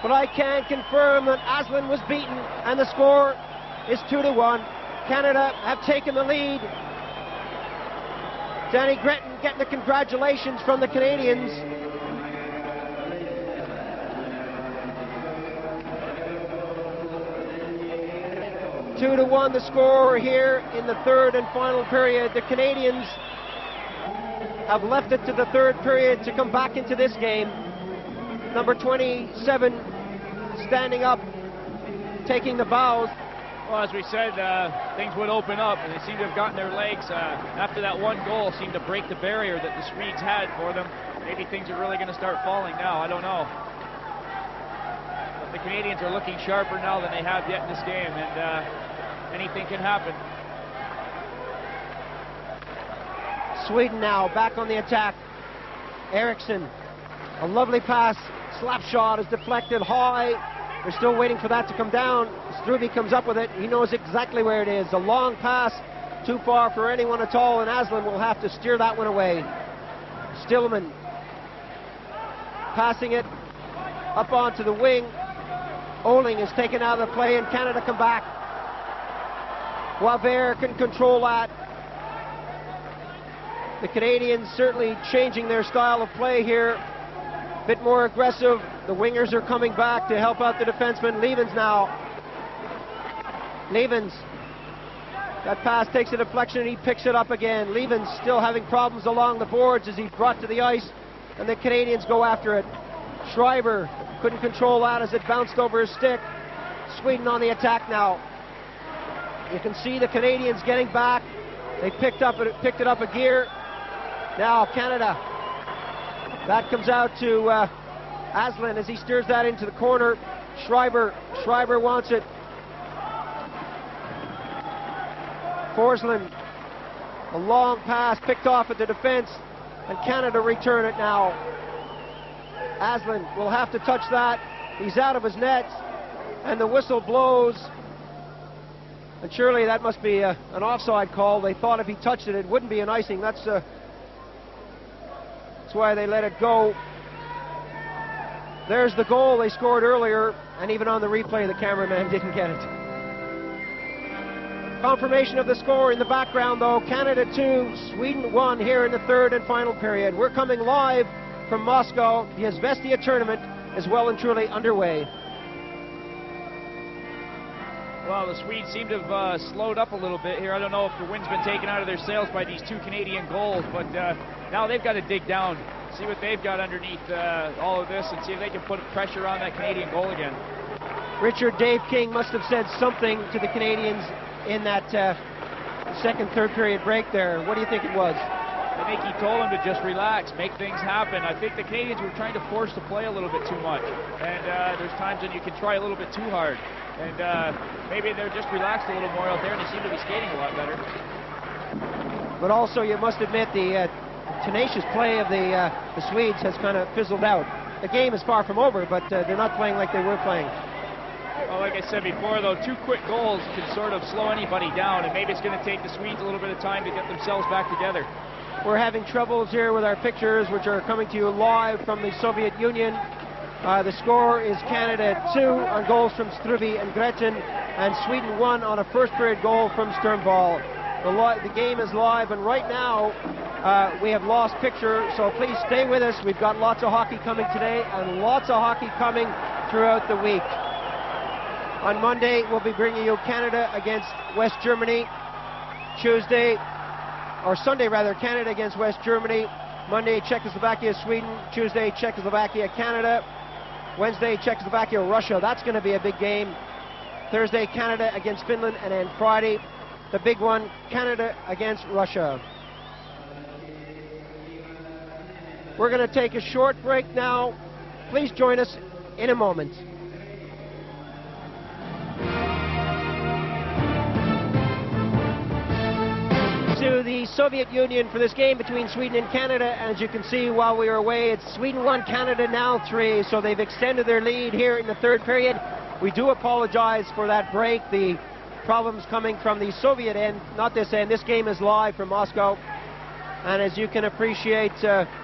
but I can confirm that Aslan was beaten, and the score is 2-1. Canada have taken the lead. Danny Gretton getting the congratulations from the Canadians. Two to one the score here in the third and final period. The Canadians have left it to the third period to come back into this game. Number 27 standing up, taking the bows. Well, as we said, things would open up, and they seem to have gotten their legs. After that one goal seemed to break the barrier that the Swedes had for them. Maybe things are really going to start falling now. I don't know. But the Canadians are looking sharper now than they have yet in this game, and anything can happen. Sweden now back on the attack. Eriksson, a lovely pass. Slap shot is deflected high. They're still waiting for that to come down. Struby comes up with it. He knows exactly where it is. A long pass, too far for anyone at all, and Aslan will have to steer that one away. Stillman passing it up onto the wing. Oling is taken out of the play, and Canada come back. Boisvert can control that. The Canadians certainly changing their style of play here. A bit more aggressive. The wingers are coming back to help out the defenseman. Levens now. Levens. That pass takes a deflection and he picks it up again. Levens still having problems along the boards as he's brought to the ice, and the Canadians go after it. Schreiber couldn't control that as it bounced over his stick. Sweden on the attack now. You can see the Canadians getting back. They picked it up a gear. Now Canada. That comes out to Aslan as he steers that into the corner. Schreiber wants it. Forsland. A long pass picked off at the defense, and Canada return it now. Aslan will have to touch that. He's out of his net, and the whistle blows And surely that must be an offside call. They thought if he touched it, it wouldn't be an icing. That's why they let it go. There's the goal they scored earlier, and even on the replay, the cameraman didn't get it. Confirmation of the score in the background, though. Canada 2, Sweden 1 here in the third and final period. We're coming live from Moscow. The Izvestia tournament is well and truly underway. Well, the Swedes seem to have slowed up a little bit here. I don't know if the wind's been taken out of their sails by these two Canadian goals, but now they've got to dig down, see what they've got underneath all of this, and see if they can put pressure on that Canadian goal again. Richard Dave King must have said something to the Canadians in that second, third period break there. What do you think it was? I think he told them to just relax, make things happen. I think the Canadians were trying to force the play a little bit too much, and there's times when you can try a little bit too hard. And maybe they're just relaxed a little more out there, and they seem to be skating a lot better. But also, you must admit, the tenacious play of the Swedes has kind of fizzled out. The game is far from over, but they're not playing like they were playing. Well, like I said before, though, 2 quick goals can sort of slow anybody down, and maybe it's going to take the Swedes a little bit of time to get themselves back together. We're having troubles here with our pictures, which are coming to you live from the Soviet Union. The score is Canada 2 on goals from Struby and Gretchen, and Sweden 1 on a first period goal from Sternball. The game is live, and right now we have lost picture, so please stay with us. We've got lots of hockey coming today and lots of hockey coming throughout the week. On Monday, we'll be bringing you Canada against West Germany. Sunday rather, Canada against West Germany. Monday, Czechoslovakia, Sweden. Tuesday, Czechoslovakia, Canada. Wednesday, Czechoslovakia, Russia. That's going to be a big game. Thursday, Canada against Finland. And then Friday, the big one, Canada against Russia. We're going to take a short break now. Please join us in a moment. To the Soviet Union for this game between Sweden and Canada. As you can see, while we were away, it's Sweden 1, Canada now 3, so they've extended their lead here in the third period. We do apologize for that break, the problems coming from the Soviet end, not this end. This game is live from Moscow, and as you can appreciate,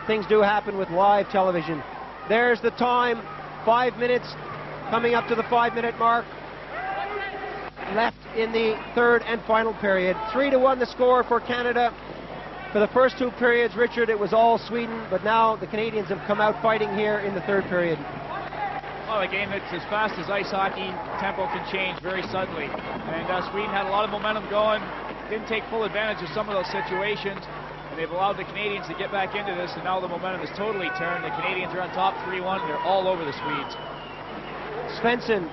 things do happen with live television. There's the time, 5 minutes, coming up to the 5-minute mark left in the third and final period. 3-1 the score for Canada. For the first 2 periods, Richard, it was all Sweden, but now the Canadians have come out fighting here in the third period. Well, a game that's as fast as ice hockey, tempo can change very suddenly. And Sweden had a lot of momentum going, didn't take full advantage of some of those situations, and they've allowed the Canadians to get back into this, and now the momentum is totally turned. The Canadians are on top 3-1, and they're all over the Swedes. Svensson,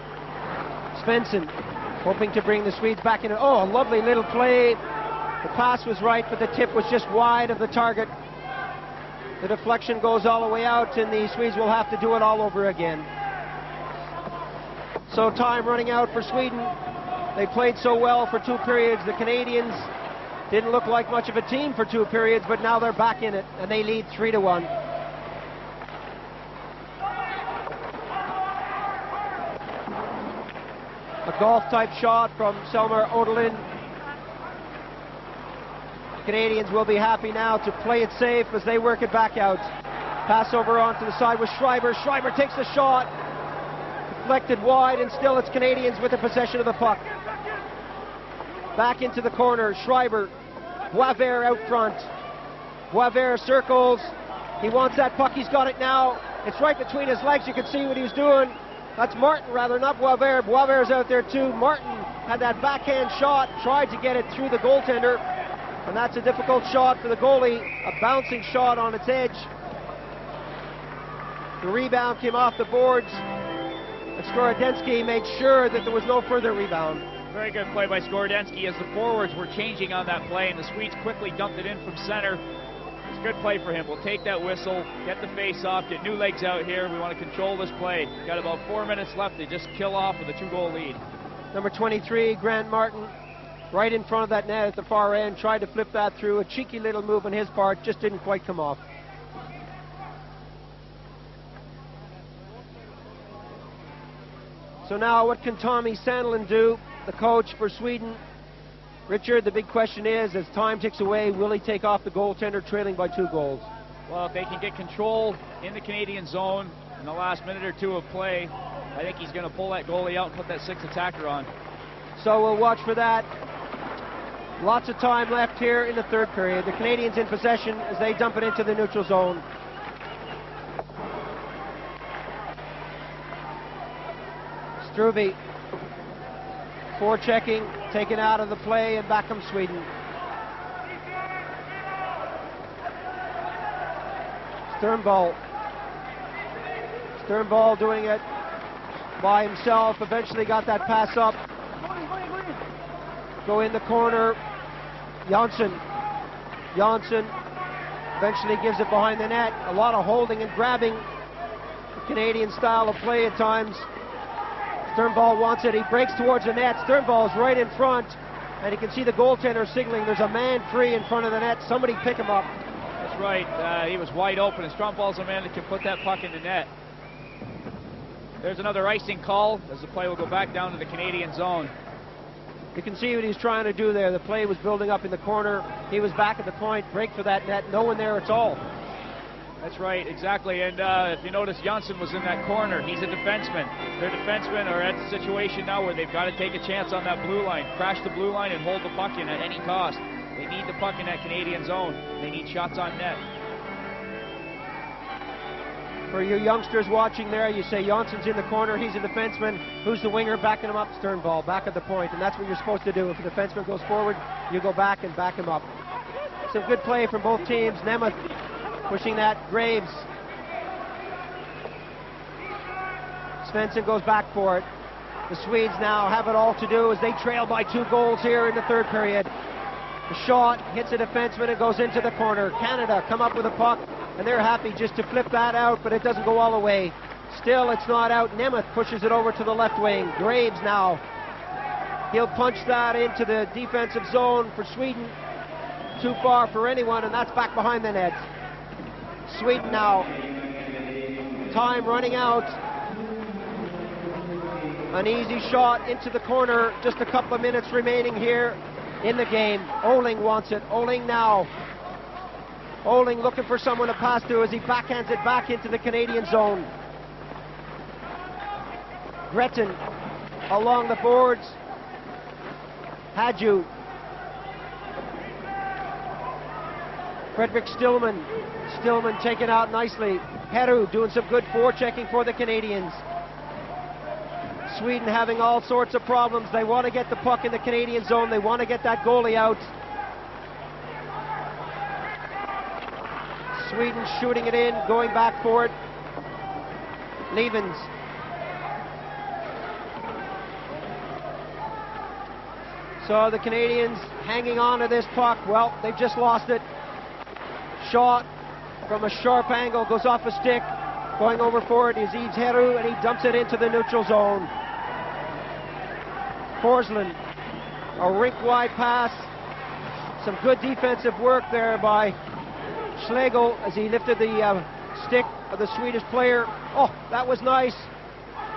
hoping to bring the Swedes back in. Oh, a lovely little play. The pass was right, but the tip was just wide of the target. The deflection goes all the way out, and the Swedes will have to do it all over again. So time running out for Sweden. They played so well for 2 periods. The Canadians didn't look like much of a team for 2 periods, but now they're back in it, and they lead 3-1. A golf-type shot from Selmer Odelin. Canadians will be happy now to play it safe as they work it back out. Pass over onto the side with Schreiber. Schreiber takes the shot. Deflected wide, and still it's Canadians with the possession of the puck. Back into the corner. Schreiber. Boisvert out front. Boisvert circles. He wants that puck. He's got it now. It's right between his legs. You can see what he's doing. That's Martin, rather, not Boisvert. Boisvert's out there too. Martin had that backhand shot, tried to get it through the goaltender, and that's a difficult shot for the goalie. A bouncing shot on its edge. The rebound came off the boards, and Skorodensky made sure that there was no further rebound. Very good play by Skorodensky as the forwards were changing on that play, and the Swedes quickly dumped it in from center. It's good play for him. We'll take that whistle, get the face off, get new legs out here. We want to control this play. Got about 4 minutes left. They just kill off with a 2-goal lead. Number 23, Grant Martin, right in front of that net at the far end, tried to flip that through. A cheeky little move on his part, just didn't quite come off. So now what can Tommy Sandlin do, the coach for Sweden? Richard, the big question is, as time ticks away, will he take off the goaltender trailing by 2 goals? Well, if they can get control in the Canadian zone in the last minute or 2 of play, I think he's going to pull that goalie out and put that 6th attacker on. So we'll watch for that. Lots of time left here in the 3rd period. The Canadians in possession as they dump it into the neutral zone. Struve forechecking, taken out of the play, and back comes Sweden. Sternball doing it by himself, eventually got that pass up. Go in the corner, Janssen eventually gives it behind the net. A lot of holding and grabbing, the Canadian style of play at times. Sternball wants it, he breaks towards the net. Sternball's right in front, and you can see the goaltender signaling there's a man free in front of the net. Somebody pick him up. That's right, he was wide open, and Sternball's a man that can put that puck in the net. There's another icing call as the play will go back down to the Canadian zone. You can see what he's trying to do there. The play was building up in the corner. He was back at the point, break for that net, no one there at all. That's right, exactly. And if you notice, Janssen was in that corner. He's a defenseman. Their defensemen are at the situation now where they've got to take a chance on that blue line, crash the blue line and hold the puck in at any cost. They need the puck in that Canadian zone. They need shots on net. For you youngsters watching there, you say Janssen's in the corner, he's a defenseman. Who's the winger backing him up? Sternball, back at the point, and that's what you're supposed to do. If the defenseman goes forward, you go back and back him up. Some good play from both teams. Nemeth pushing that, Graves. Svensson goes back for it. The Swedes now have it all to do as they trail by 2 goals here in the 3rd period. The shot hits a defenseman and goes into the corner. Canada come up with a puck, and they're happy just to flip that out, but it doesn't go all the way. Still, it's not out. Nemeth pushes it over to the left wing. Graves now. He'll punch that into the defensive zone for Sweden. Too far for anyone, and that's back behind the net. Sweden now. Time running out. An easy shot into the corner. Just a couple of minutes remaining here in the game. Oling wants it. Oling now. Oling looking for someone to pass to as he backhands it back into the Canadian zone. Gretton along the boards. Hadju. Frederick Stillman. Stillman taken out nicely. Heru doing some good forechecking for the Canadians. Sweden having all sorts of problems. They want to get the puck in the Canadian zone. They want to get that goalie out. Sweden shooting it in, going back for it. Levens. So the Canadians hanging on to this puck. Well, they've just lost it. Shot from a sharp angle, goes off a stick. Going over for it is Yves Heru, and he dumps it into the neutral zone. Forsland, a rink-wide pass. Some good defensive work there by Schlegel as he lifted the stick of the Swedish player. Oh, that was nice.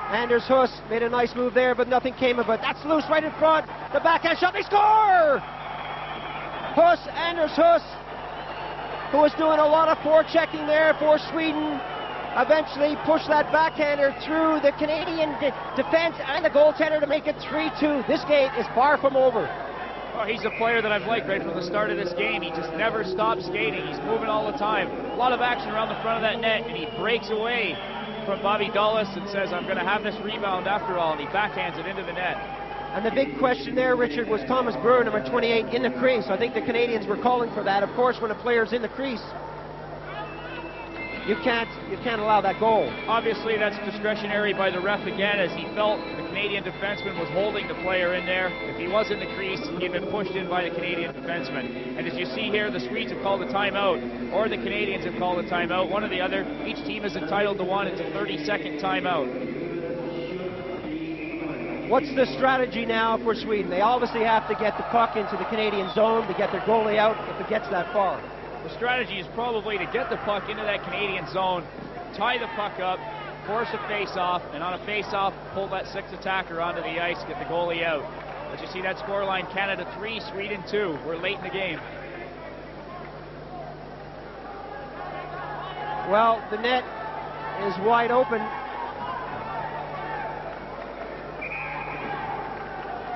Anders Huss made a nice move there, but nothing came of it. That's loose right in front. The backhand shot, they score! Anders Huss, who was doing a lot of forechecking there for Sweden, eventually pushed that backhander through the Canadian defense and the goaltender to make it 3-2. This game is far from over. Oh, he's a player that I've liked right from the start of this game. He just never stops skating. He's moving all the time. A lot of action around the front of that net, and he breaks away from Bobby Dulles and says, I'm going to have this rebound after all, and he backhands it into the net. And the big question there, Richard, was Thomas Brewer, number 28, in the crease. I think the Canadians were calling for that. Of course, when a player's in the crease, you can't allow that goal. Obviously, that's discretionary by the ref again, as he felt the Canadian defenseman was holding the player in there. If he was in the crease, he'd been pushed in by the Canadian defenseman. And as you see here, the Swedes have called a timeout, or the Canadians have called a timeout, one or the other. Each team is entitled to one. It's a 30-second timeout. What's the strategy now for Sweden? They obviously have to get the puck into the Canadian zone to get their goalie out if it gets that far. The strategy is probably to get the puck into that Canadian zone, tie the puck up, force a face-off, and on a face-off, pull that 6th attacker onto the ice, get the goalie out. As you see that scoreline, Canada 3, Sweden 2. We're late in the game. Well, the net is wide open.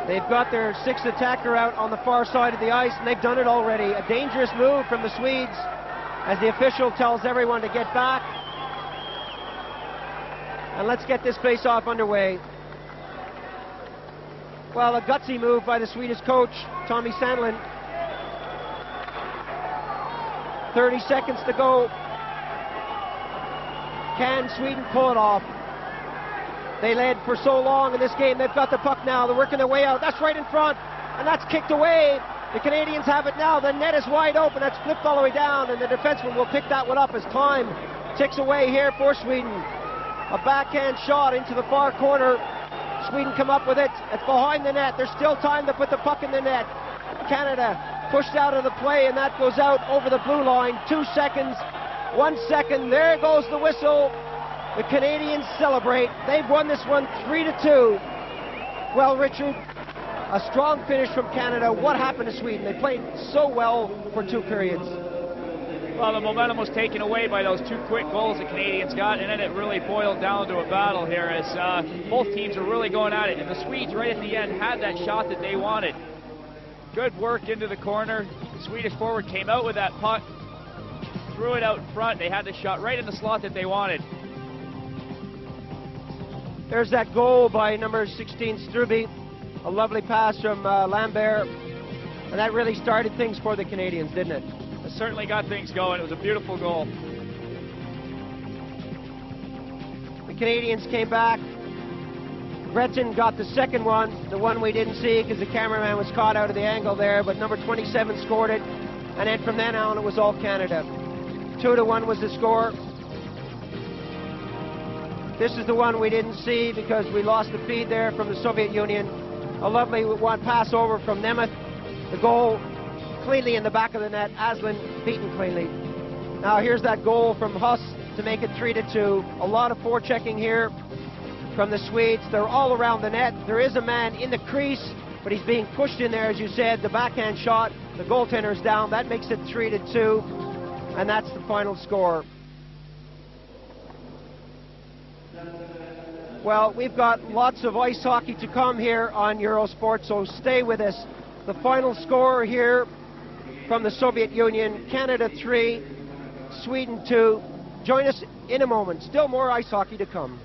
They've got their sixth attacker out on the far side of the ice, and they've done it already. A dangerous move from the Swedes as the official tells everyone to get back. And let's get this face-off underway. Well, a gutsy move by the Swedish coach, Tommy Sandlin. 30 seconds to go. Can Sweden pull it off? They led for so long in this game. They've got the puck now. They're working their way out. That's right in front, and that's kicked away. The Canadians have it now. The net is wide open. That's flipped all the way down, and the defenseman will pick that one up as time ticks away here for Sweden. A backhand shot into the far corner. Sweden come up with it. It's behind the net. There's still time to put the puck in the net. Canada pushed out of the play, and that goes out over the blue line. 2 seconds, 1 second. There goes the whistle. The Canadians celebrate. They've won this one 3-2. Well, Richard, a strong finish from Canada. What happened to Sweden? They played so well for 2 periods. Well, the momentum was taken away by those 2 quick goals the Canadians got, and then it really boiled down to a battle here as both teams are really going at it. And the Swedes, right at the end, had that shot that they wanted. Good work into the corner. The Swedish forward came out with that puck, threw it out in front. They had the shot right in the slot that they wanted. There's that goal by number 16, Struby. A lovely pass from Lambert. And that really started things for the Canadians, didn't it? It certainly got things going. It was a beautiful goal. The Canadians came back. Breton got the second one, the one we didn't see because the cameraman was caught out of the angle there, but number 27 scored it. And then from then on, it was all Canada. 2-1 was the score. This is the one we didn't see because we lost the feed there from the Soviet Union. A lovely one pass over from Nemeth. The goal cleanly in the back of the net. Aslan beaten cleanly. Now here's that goal from Huss to make it 3-2. A lot of forechecking here from the Swedes. They're all around the net. There is a man in the crease, but he's being pushed in there, as you said. The backhand shot, the goaltender's down. That makes it 3-2, and that's the final score. Well, we've got lots of ice hockey to come here on Eurosport, so stay with us. The final score here from the Soviet Union, Canada 3, Sweden 2. Join us in a moment. Still more ice hockey to come.